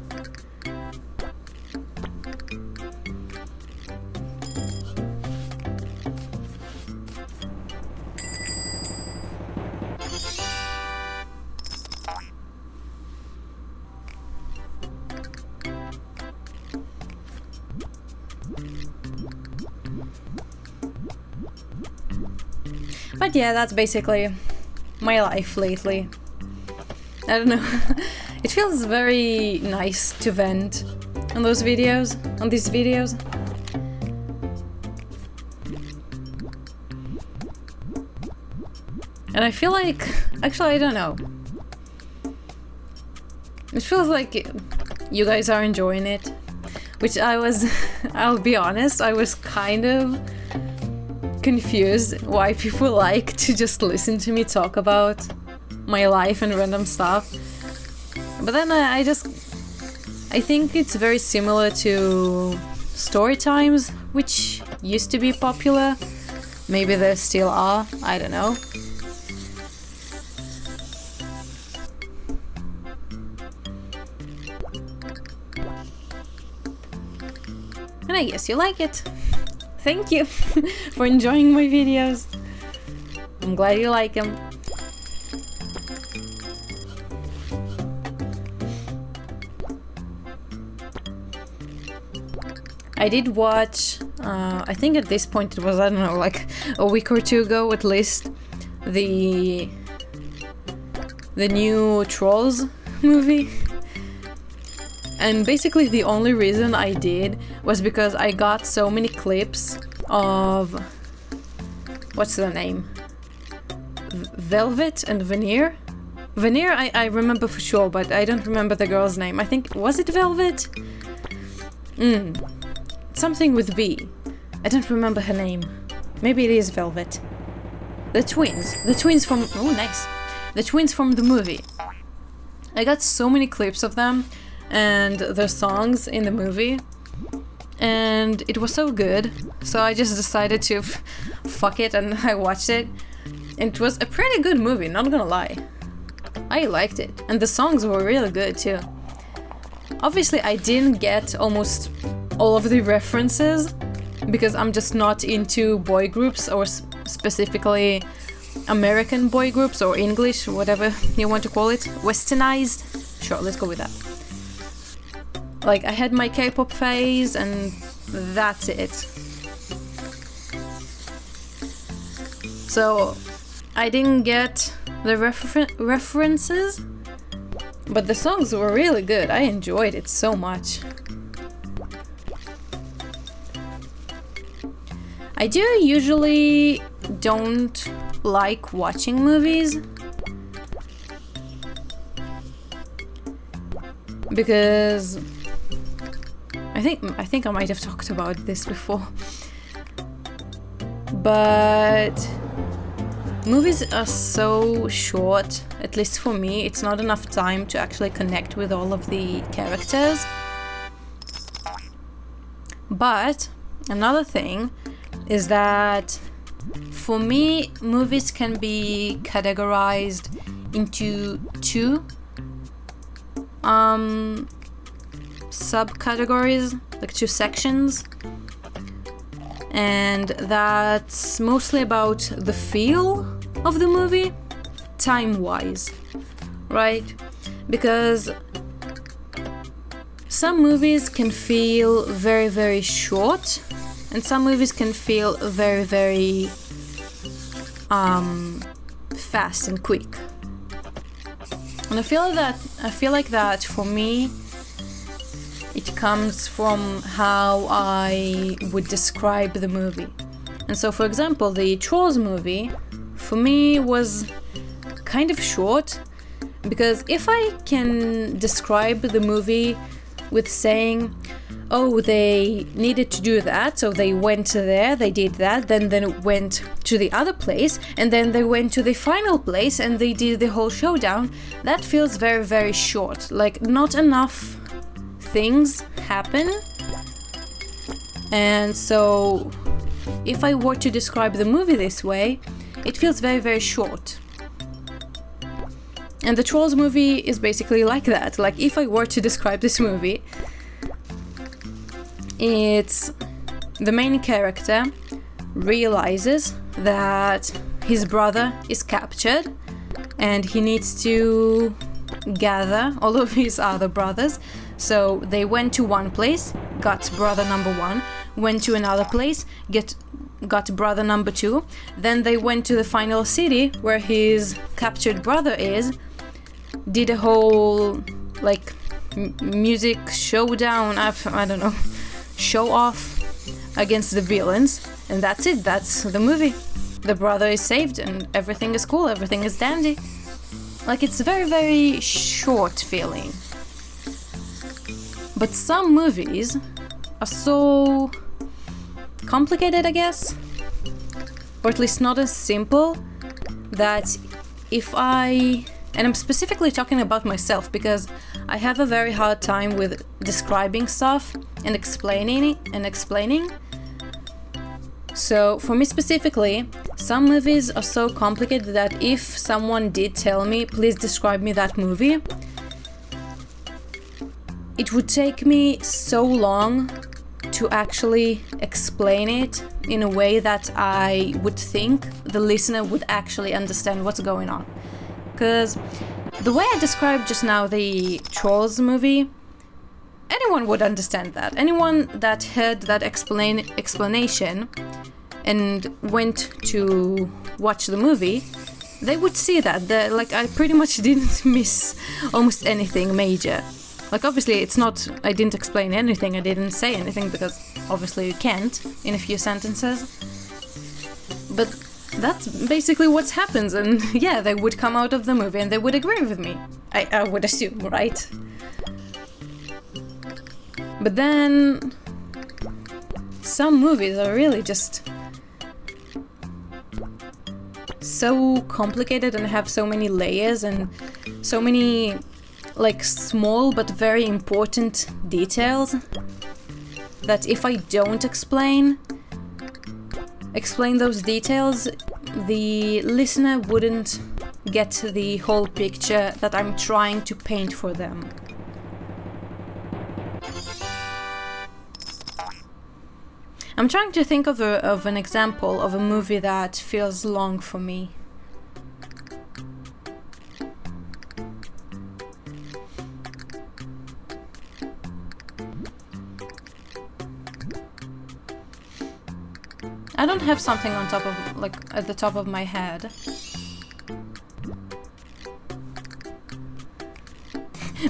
But yeah, that's basically my life lately. I don't know. It feels very nice to vent on these videos. And I feel like, actually I don't know. It feels like you guys are enjoying it. Which I'll be honest, I was kind of confused why people like to just listen to me talk about my life and random stuff. But then I think it's very similar to story times, which used to be popular. Maybe they still are, I don't know. And I guess you like it. Thank you for enjoying my videos. I'm glad you like them. I did watch, I think at this point it was, I don't know, like a week or two ago at least, the new Trolls movie. And basically the only reason I did was because I got so many clips of... what's the name? Velvet and Veneer? Veneer I remember for sure, but I don't remember the girl's name. I think... was it Velvet? Something with V. I don't remember her name. Maybe it is Velvet. The twins from... oh, nice. The twins from the movie. I got so many clips of them and their songs in the movie, and it was so good, so I just decided to fuck it, and I watched it. It was a pretty good movie, not gonna lie. I liked it, and the songs were really good too. Obviously I didn't get almost all of the references because I'm just not into boy groups, or specifically American boy groups or English, whatever you want to call it. Westernized? Sure, let's go with that. Like, I had my K-pop phase and that's it. So I didn't get the references, but the songs were really good. I enjoyed it so much. I do usually don't like watching movies because I think I might have talked about this before, but movies are so short, at least for me. It's not enough time to actually connect with all of the characters. But another thing is that for me, movies can be categorized into two subcategories, like two sections, and that's mostly about the feel of the movie, time-wise. right? Because some movies can feel very, very short, and some movies can feel very, very fast and quick. And I feel like that for me, it comes from how I would describe the movie. And so, for example, the Trolls movie, for me, was kind of short, because if I can describe the movie with saying, oh, they needed to do that, so they went there, they did that, then they went to the other place, and then they went to the final place and they did the whole showdown, that feels very, very short. Like, not enough things happen. And so if I were to describe the movie this way, it feels very, very short. And the Trolls movie is basically like that. Like, if I were to describe this movie, it's the main character realizes that his brother is captured and he needs to gather all of his other brothers. So they went to one place, got brother number 1, went to another place, got brother number 2, then they went to the final city where his captured brother is, did a whole like music showdown, I don't know, show off against the villains, and that's it, that's the movie. The brother is saved and everything is cool, everything is dandy. Like, it's very, very short feeling. But some movies are so complicated, I guess, or at least not as simple, that if and I'm specifically talking about myself, because I have a very hard time with describing stuff and explaining. So for me specifically, some movies are so complicated that if someone did tell me, please describe me that movie, it would take me so long to actually explain it in a way that I would think the listener would actually understand what's going on. Because the way I described just now the Trolls movie, anyone would understand that. Anyone that heard that explanation and went to watch the movie, they would see that. Like, I pretty much didn't miss almost anything major. Like, obviously, it's not, I didn't explain anything, I didn't say anything, because obviously you can't in a few sentences. But that's basically what happens, and yeah, they would come out of the movie and they would agree with me. I would assume, right? But then some movies are really just so complicated and have so many layers and so many like small but very important details that if I don't explain those details, the listener wouldn't get the whole picture that I'm trying to paint for them. I'm trying to think of an example of a movie that feels long for me. I don't have something on top of, like, at the top of my head.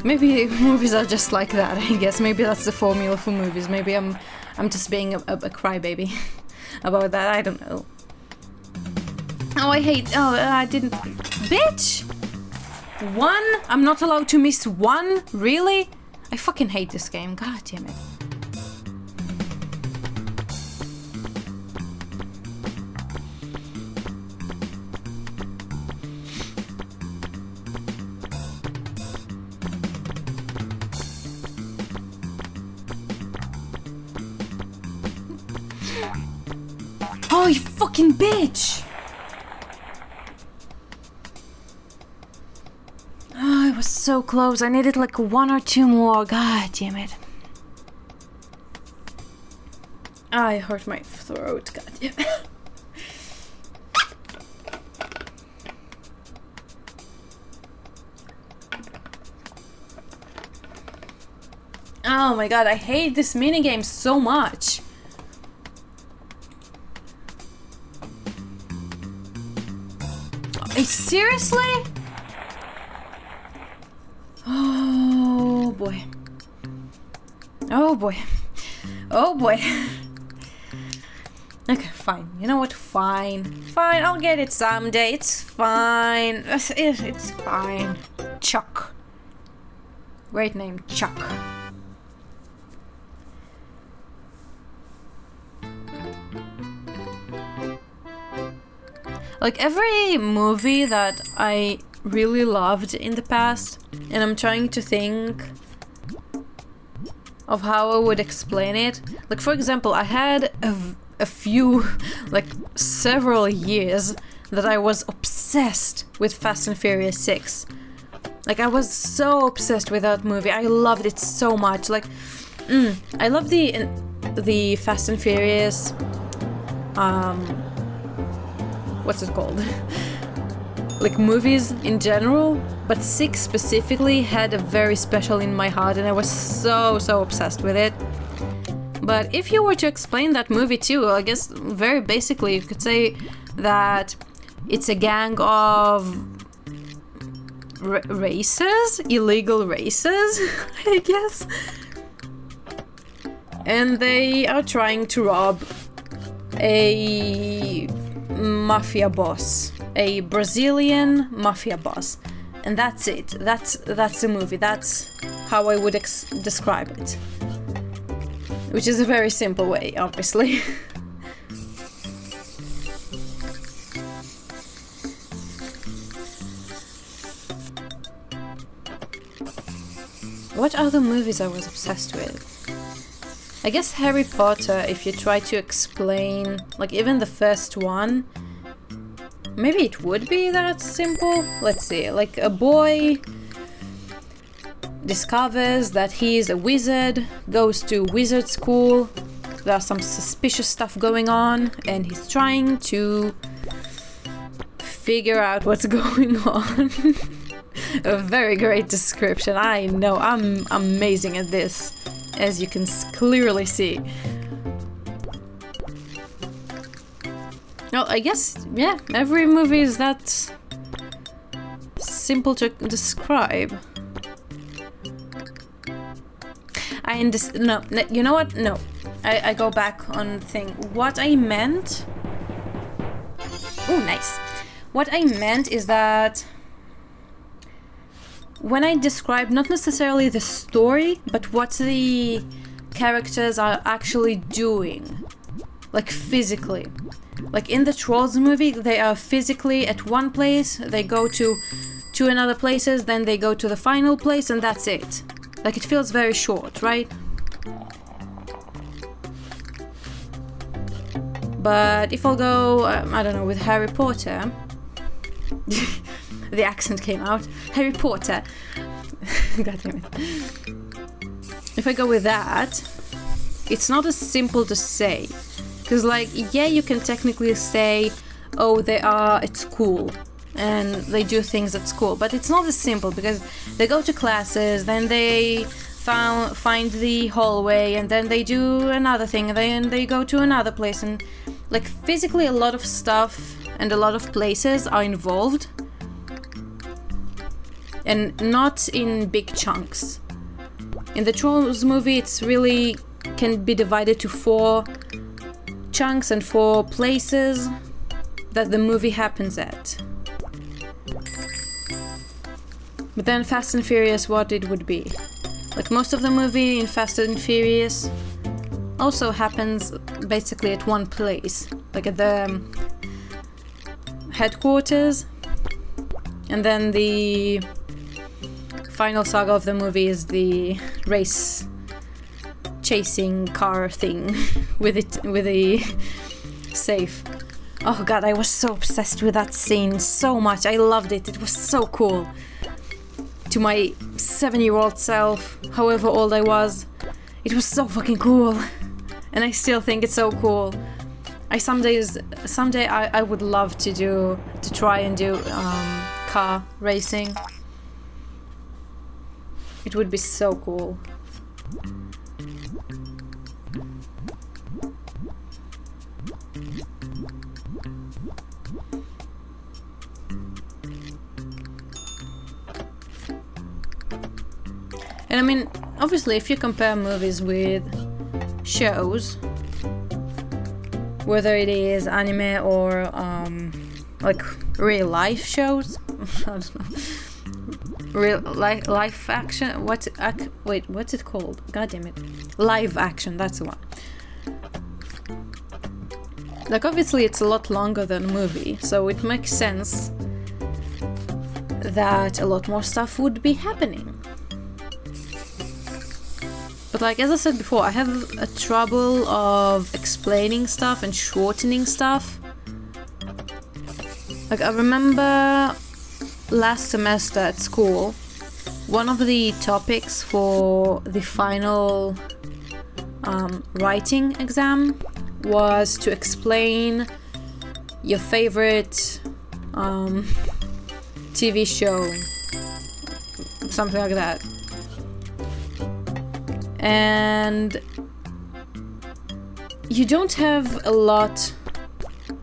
Maybe movies are just like that, I guess. Maybe that's the formula for movies. Maybe I'm just being a crybaby about that. I don't know. Oh, I didn't... Bitch! One? I'm not allowed to miss one? Really? I fucking hate this game. God damn it. Oh, you fucking bitch! Oh, it was so close. I needed like one or two more. God damn it. I hurt my throat. God damn it. Oh my god, I hate this minigame so much. Seriously? Oh boy. Oh boy. Oh boy. Okay, fine. You know what? Fine. Fine, I'll get it someday. It's fine. It's fine. Chuck. Great name, Chuck. Like every movie that I really loved in the past, and I'm trying to think of how I would explain it. Like for example, I had a few, like several years that I was obsessed with Fast and Furious 6. Like I was so obsessed with that movie. I loved it so much. Like, I love the Fast and Furious. What's it called? Like movies in general, but 6 specifically had a very special in my heart, and I was so obsessed with it. But if you were to explain that movie too, I guess very basically you could say that it's a gang of racers, illegal racers, I guess. And they are trying to rob a mafia boss, a Brazilian mafia boss, and that's it. That's the movie. That's how I would describe it, which is a very simple way, obviously. What other movies I was obsessed with? I guess Harry Potter, if you try to explain, like even the first one, maybe it would be that simple. Let's see, like a boy discovers that he is a wizard, goes to wizard school, there's some suspicious stuff going on, and he's trying to figure out what's going on. A very great description. I know, I'm amazing at this, as you can clearly see. Well, I guess, yeah, every movie is that simple to describe. No, you know what? No. I go back on the thing. What I meant... Oh, nice. What I meant is that when I describe not necessarily the story, but what the characters are actually doing, like physically. Like in the Trolls movie, they are physically at one place, they go to another places, then they go to the final place, and that's it. Like it feels very short, right? But if I'll go, I don't know, with Harry Potter... The accent came out. Harry Potter. God damn it. If I go with that, it's not as simple to say. Because, like, yeah, you can technically say, oh, they are at school and they do things at school. But it's not as simple because they go to classes, then they find the hallway, and then they do another thing, and then they go to another place. And, like, physically a lot of stuff and a lot of places are involved. And not in big chunks. In the Trolls movie, it's really can be divided to 4 chunks and 4 places that the movie happens at. But then Fast and Furious, what it would be. Like most of the movie in Fast and Furious also happens basically at one place. Like at the headquarters. And then the final saga of the movie is the race chasing car thing with the safe. Oh god, I was so obsessed with that scene so much. I loved it. It was so cool. To my 7-year-old self, however old I was, it was so fucking cool. And I still think it's so cool. Someday I would love to try and do car racing. It would be so cool. And I mean, obviously, if you compare movies with shows, whether it is anime or like real life shows, I don't know, real life action. What's it called? God damn it, live action. That's the one. Like obviously, it's a lot longer than a movie, so it makes sense that a lot more stuff would be happening. But like as I said before, I have a trouble of explaining stuff and shortening stuff. Like I remember last semester at school, one of the topics for the final writing exam was to explain your favorite TV show, something like that. And you don't have a lot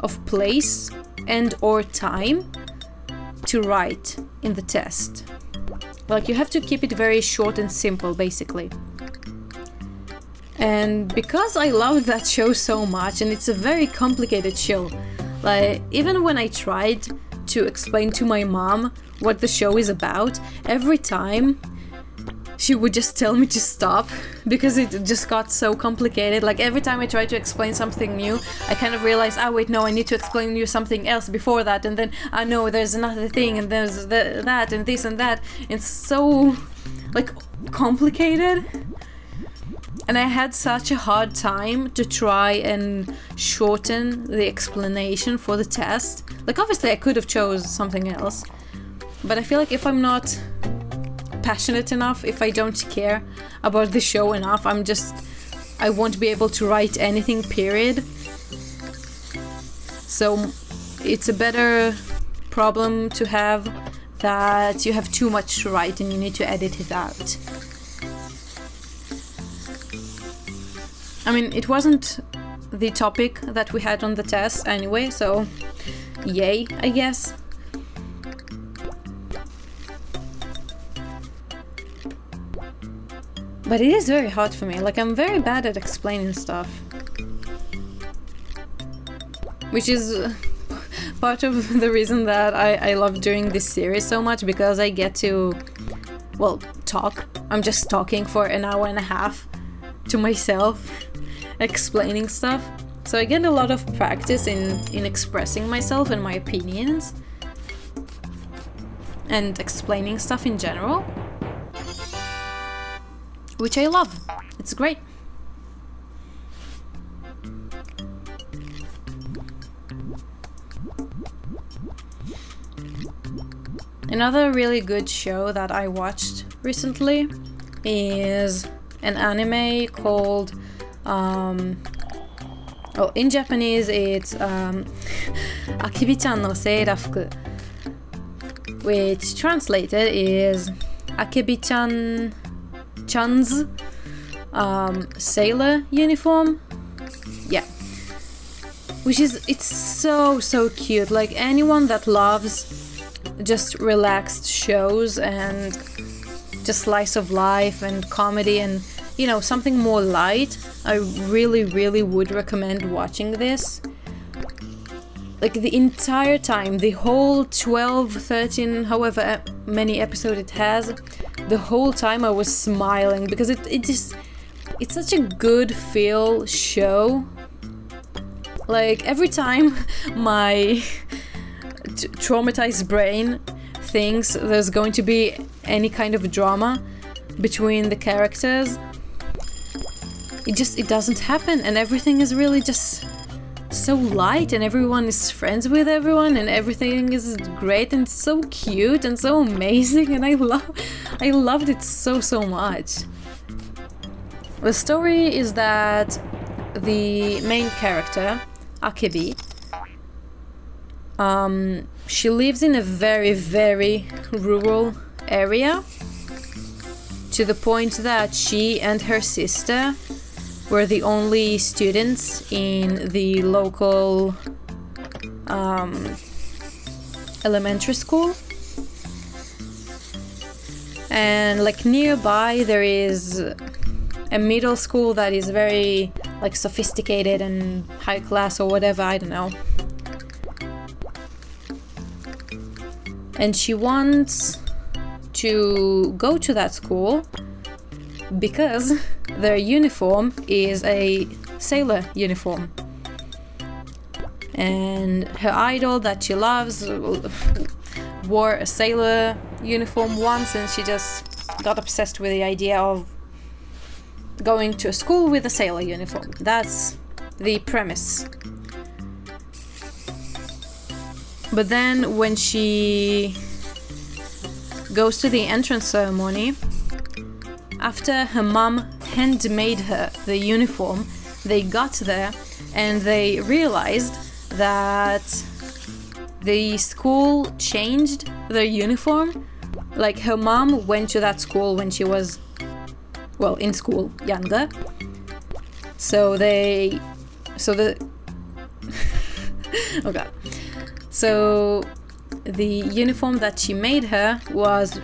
of place and or time to write in the test. Like you have to keep it very short and simple, basically. And because I loved that show so much, and it's a very complicated show, like even when I tried to explain to my mom what the show is about, every time she would just tell me to stop because it just got so complicated. Like every time I tried to explain something new, I kind of realized, oh wait, no, I need to explain you something else before that, and then I know there's another thing, and there's that and this and that. It's so like complicated, and I had such a hard time to try and shorten the explanation for the test. Like obviously I could have chose something else, but I feel like if I'm not passionate enough, if I don't care about the show enough, I won't be able to write anything, period. So it's a better problem to have that you have too much to write and you need to edit it out. I mean, it wasn't the topic that we had on the test anyway, so yay, I guess. But it is very hard for me. Like I'm very bad at explaining stuff, which is part of the reason that I love doing this series so much, because I get to, well, talk. I'm just talking for an hour and a half to myself, explaining stuff. So I get a lot of practice in expressing myself and my opinions and explaining stuff in general, which I love. It's great. Another really good show that I watched recently is an anime called in Japanese it's Akebi-chan no Seirafuku, which translated is Akebi-chan's sailor uniform. Yeah. Which is, it's so cute. Like anyone that loves just relaxed shows and just slice of life and comedy and, you know, something more light, I really would recommend watching this. Like the entire time, the whole 12, 13, however many episodes it has, the whole time I was smiling because it's such a good feel show. Like every time my traumatized brain thinks there's going to be any kind of drama between the characters, it doesn't happen, and everything is really just so light, and everyone is friends with everyone, and everything is great and so cute and so amazing, and I loved it so much. The story is that the main character, Akebi, she lives in a very rural area, to the point that she and her sister were the only students in the local elementary school. And like nearby there is a middle school that is very like sophisticated and high class or whatever, I don't know. And she wants to go to that school because their uniform is a sailor uniform. And her idol that she loves wore a sailor uniform once, and she just got obsessed with the idea of going to a school with a sailor uniform. That's the premise. But then when she goes to the entrance ceremony, after her mom handmade her the uniform, they got there and they realized that the school changed their uniform. Like her mom went to that school when she was, well, in school, younger. So the oh god. So the uniform that she made her was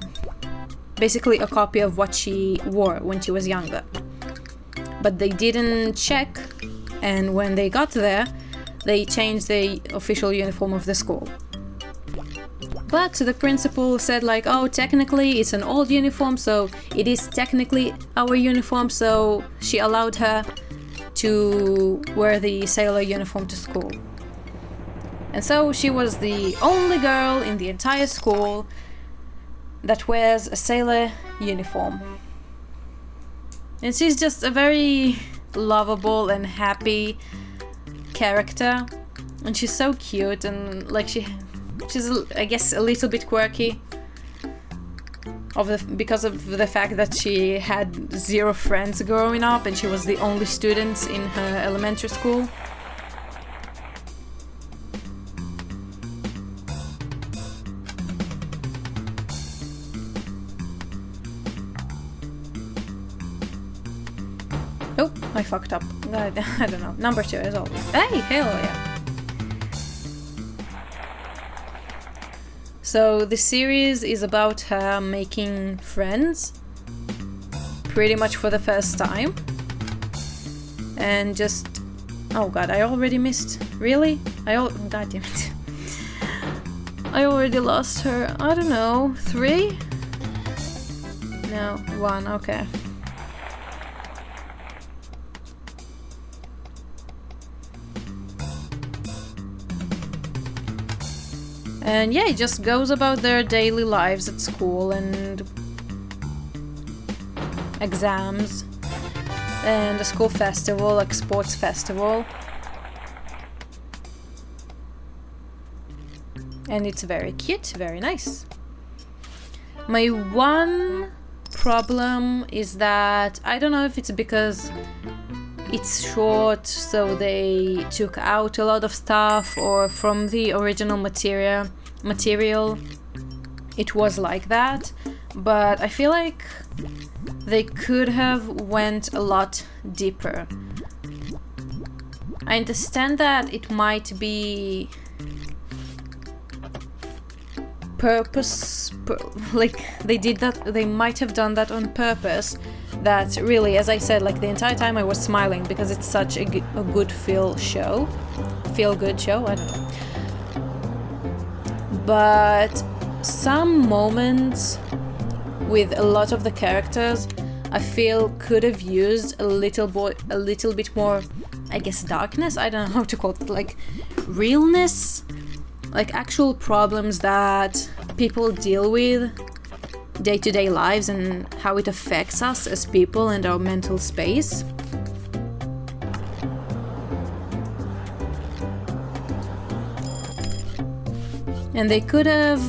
basically a copy of what she wore when she was younger. But they didn't check, and when they got there, they changed the official uniform of the school. But the principal said like, oh, technically it's an old uniform, so it is technically our uniform, so she allowed her to wear the sailor uniform to school. And so she was the only girl in the entire school that wears a sailor uniform. And she's just a very lovable and happy character, and she's so cute, and like she's I guess a little bit quirky because of the fact that she had 0 friends growing up and she was the only student in her elementary school. Oh, I fucked up. I don't know. Number 2 as always. Hey, hell yeah. So the series is about her making friends pretty much for the first time. And just... oh god, I already missed. Really? God damn it. I already lost her. I don't know. 3? No, 1. Okay. And yeah, it just goes about their daily lives at school and exams and a school festival, like sports festival. And it's very cute, very nice. My one problem is that I don't know if it's because it's short, so they took out a lot of stuff, or from the original material it was like that, but I feel like they could have went a lot deeper. I understand that it might be like they might have done that on purpose. That really, as I said, like the entire time I was smiling because it's such a good feel good show, I don't know. But some moments with a lot of the characters I feel could have used a little bit more, I guess, darkness, I don't know how to call it, like realness, like actual problems that people deal with day-to-day lives and how it affects us as people and our mental space. And they could have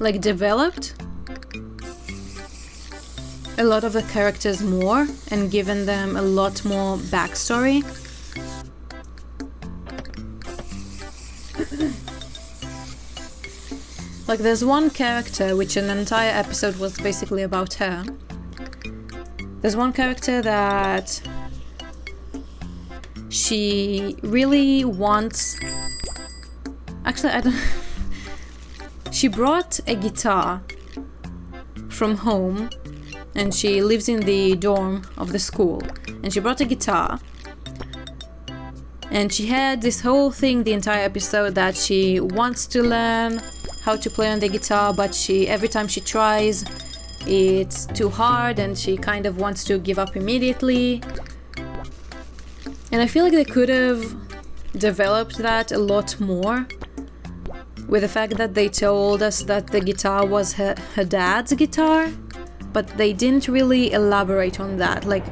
like developed a lot of the characters more and given them a lot more backstory. Like there's one character which an entire episode was basically about her, There's one character that she really wants... Actually, I don't... She brought a guitar from home, and she lives in the dorm of the school, and she brought a guitar, and she had this whole thing the entire episode that she wants to learn how to play on the guitar, but every time she tries it's too hard and she kind of wants to give up immediately. And I feel like they could have developed that a lot more, with the fact that they told us that the guitar was her dad's guitar, but they didn't really elaborate on that. Like,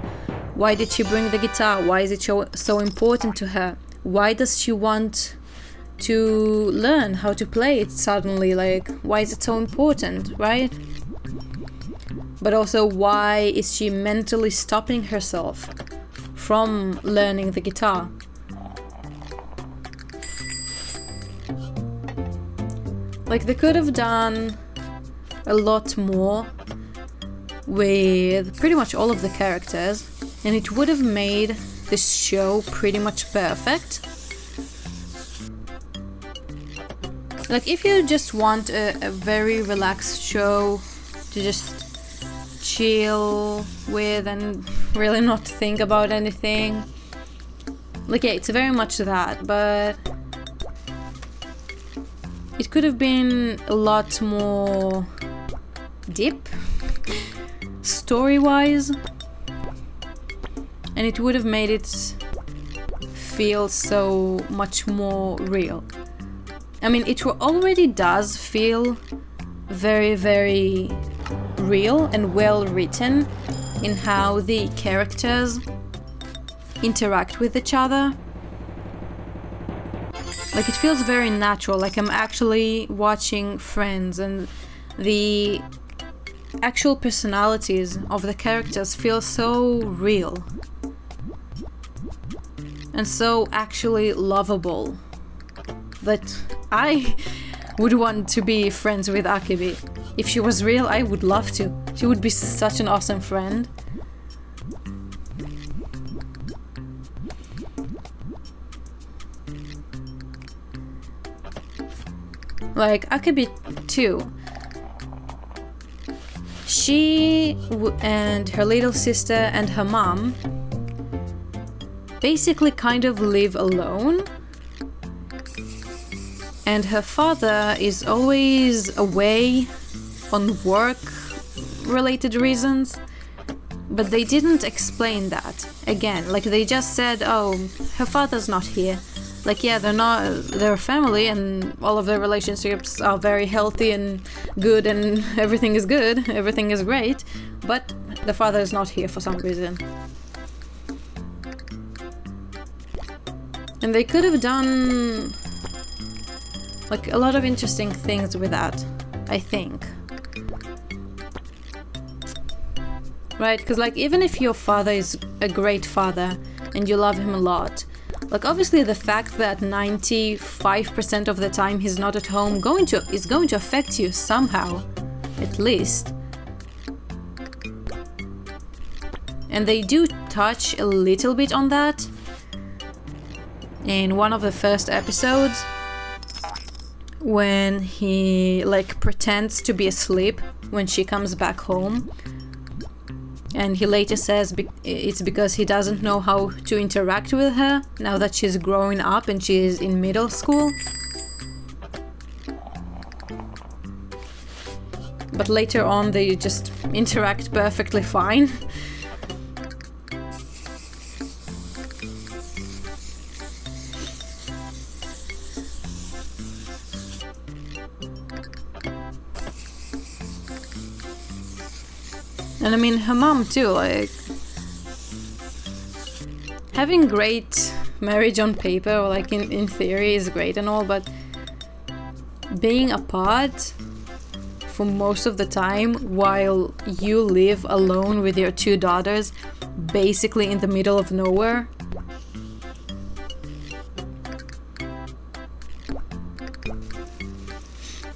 why did she bring the guitar? Why is it so important to her? Why does she want to learn how to play it suddenly? Like, why is it so important, right? But also, why is she mentally stopping herself from learning the guitar? Like, they could have done a lot more with pretty much all of the characters, and it would have made this show pretty much perfect. Like, if you just want a very relaxed show to just chill with and really not think about anything, like, yeah, it's very much that, but it could have been a lot more deep, story-wise, and it would have made it feel so much more real. I mean, it already does feel very, very real and well written in how the characters interact with each other. Like, it feels very natural, like I'm actually watching Friends, and the actual personalities of the characters feel so real and so actually lovable that I would want to be friends with Akibi. If she was real, I would love to. She would be such an awesome friend. Like, Akibi too. She and her little sister and her mom basically kind of live alone. And her father is always away on work-related reasons. But they didn't explain that. Again, like, they just said, oh, her father's not here. Like, yeah, they're a family and all of their relationships are very healthy and good and everything is good, everything is great, but the father is not here for some reason. And they could have done, like, a lot of interesting things with that, I think. Right? Because, like, even if your father is a great father and you love him a lot, like, obviously the fact that 95% of the time he's not at home is going to affect you somehow, at least. And they do touch a little bit on that in one of the first episodes, when he, like, pretends to be asleep when she comes back home. And he later says it's because he doesn't know how to interact with her now that she's growing up and she's in middle school. But later on they just interact perfectly fine. And I mean, her mom too, like, having great marriage on paper, or like in theory, is great and all, but being apart for most of the time while you live alone with your two daughters, basically in the middle of nowhere.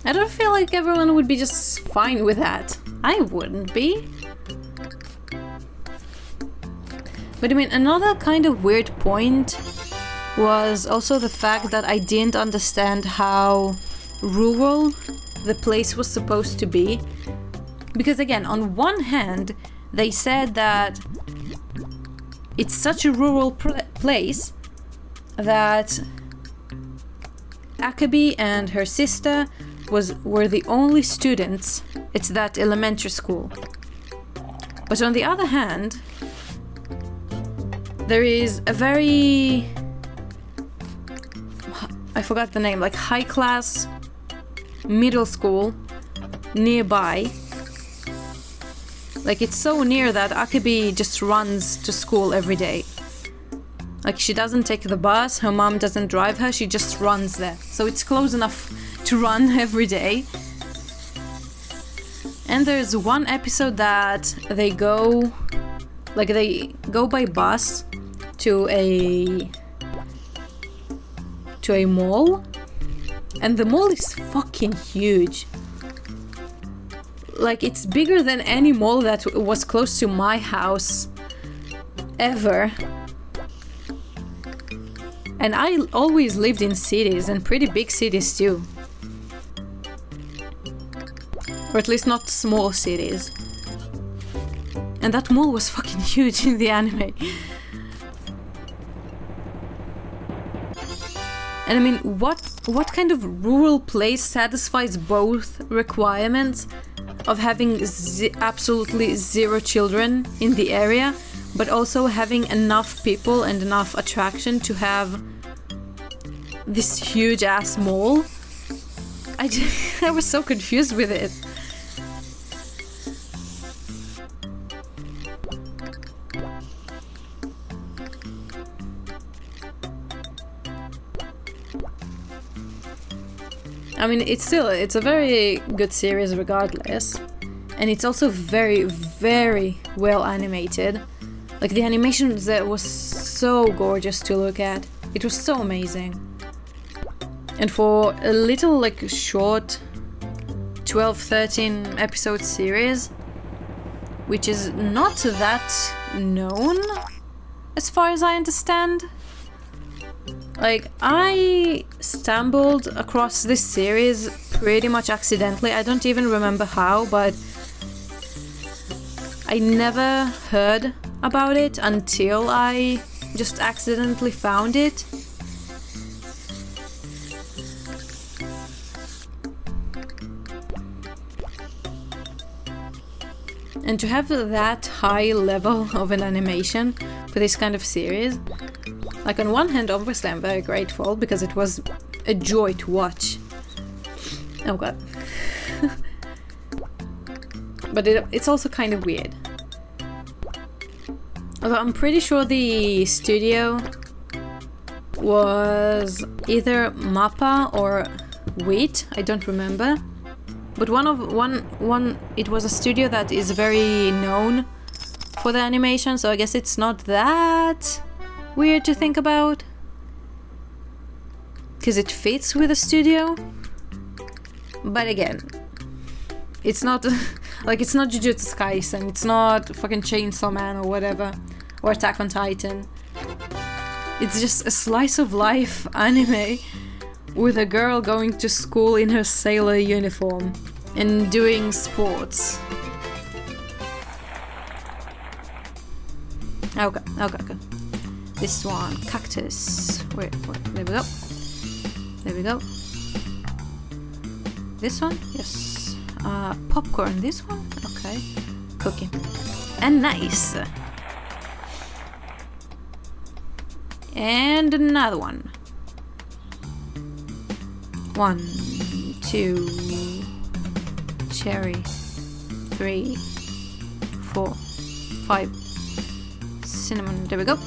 I don't feel like everyone would be just fine with that. I wouldn't be. But I mean, another kind of weird point was also the fact that I didn't understand how rural the place was supposed to be. Because again, on one hand, they said that it's such a rural place that Akabe and her sister were the only students at that elementary school. But on the other hand, there is a very, I forgot the name, like high-class middle school nearby. Like, it's so near that Akabe just runs to school every day. Like, she doesn't take the bus, her mom doesn't drive her, she just runs there. So it's close enough to run every day. And there's one episode that they go by bus to a mall, and the mall is fucking huge. Like, it's bigger than any mall that was close to my house ever. And I always lived in cities, and pretty big cities too. Or at least not small cities. And that mall was fucking huge in the anime. And I mean, what kind of rural place satisfies both requirements of having absolutely zero children in the area, but also having enough people and enough attraction to have this huge ass mall? I was so confused with it. I mean, it's a very good series regardless. And it's also very, very well animated. Like, the animation there was so gorgeous to look at. It was so amazing. And for a little, like, short 12-13 episode series, which is not that known, as far as I understand. Like, I stumbled across this series pretty much accidentally. I don't even remember how, but I never heard about it until I just accidentally found it. And to have that high level of an animation for this kind of series, like, on one hand, obviously I'm very grateful because it was a joy to watch. Oh god. But it's also kind of weird. Although I'm pretty sure the studio was either MAPPA or Wheat, I don't remember. But it was a studio that is very known for the animation, so I guess it's not that weird to think about. Because it fits with the studio. But again, it's not like, it's not Jujutsu Kaisen, it's not fucking Chainsaw Man or whatever, or Attack on Titan. It's just a slice of life anime with a girl going to school in her sailor uniform and doing sports. Okay. This one, cactus. Wait, there we go. There we go. This one? Yes. Popcorn, this one? Okay. Cookie. And nice. And another one. 1, 2, cherry, 3, 4, 5, cinnamon. There we go.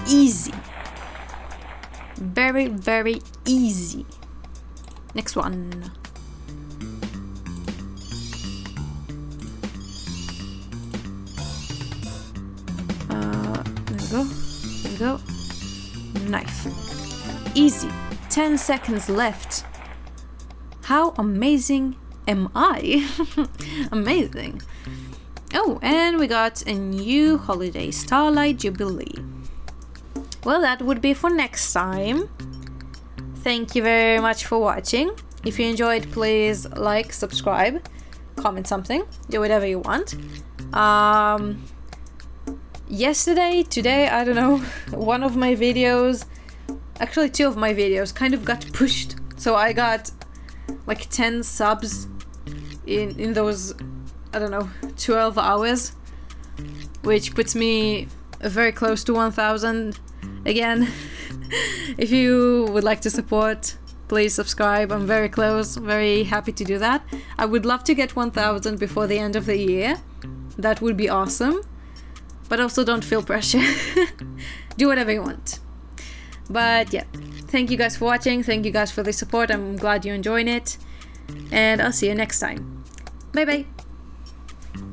Easy. Very, very easy. Next one. There we go. Knife. Easy. 10 seconds left. How amazing am I? Amazing. Oh, and we got a new holiday, Starlight Jubilee. Well, that would be for next time. Thank you very much for watching. If you enjoyed, please like, subscribe, comment something, do whatever you want. Today, I don't know, one of my videos, actually 2 of my videos kind of got pushed. So I got like 10 subs in those, I don't know, 12 hours, which puts me very close to 1,000 again. If you would like to support, please subscribe. I'm very close, very happy to do that. I would love to get 1,000 before the end of the year. That would be awesome. But also don't feel pressure. Do whatever you want. But yeah, thank you guys for watching. Thank you guys for the support. I'm glad you're enjoying it. And I'll see you next time. Bye bye.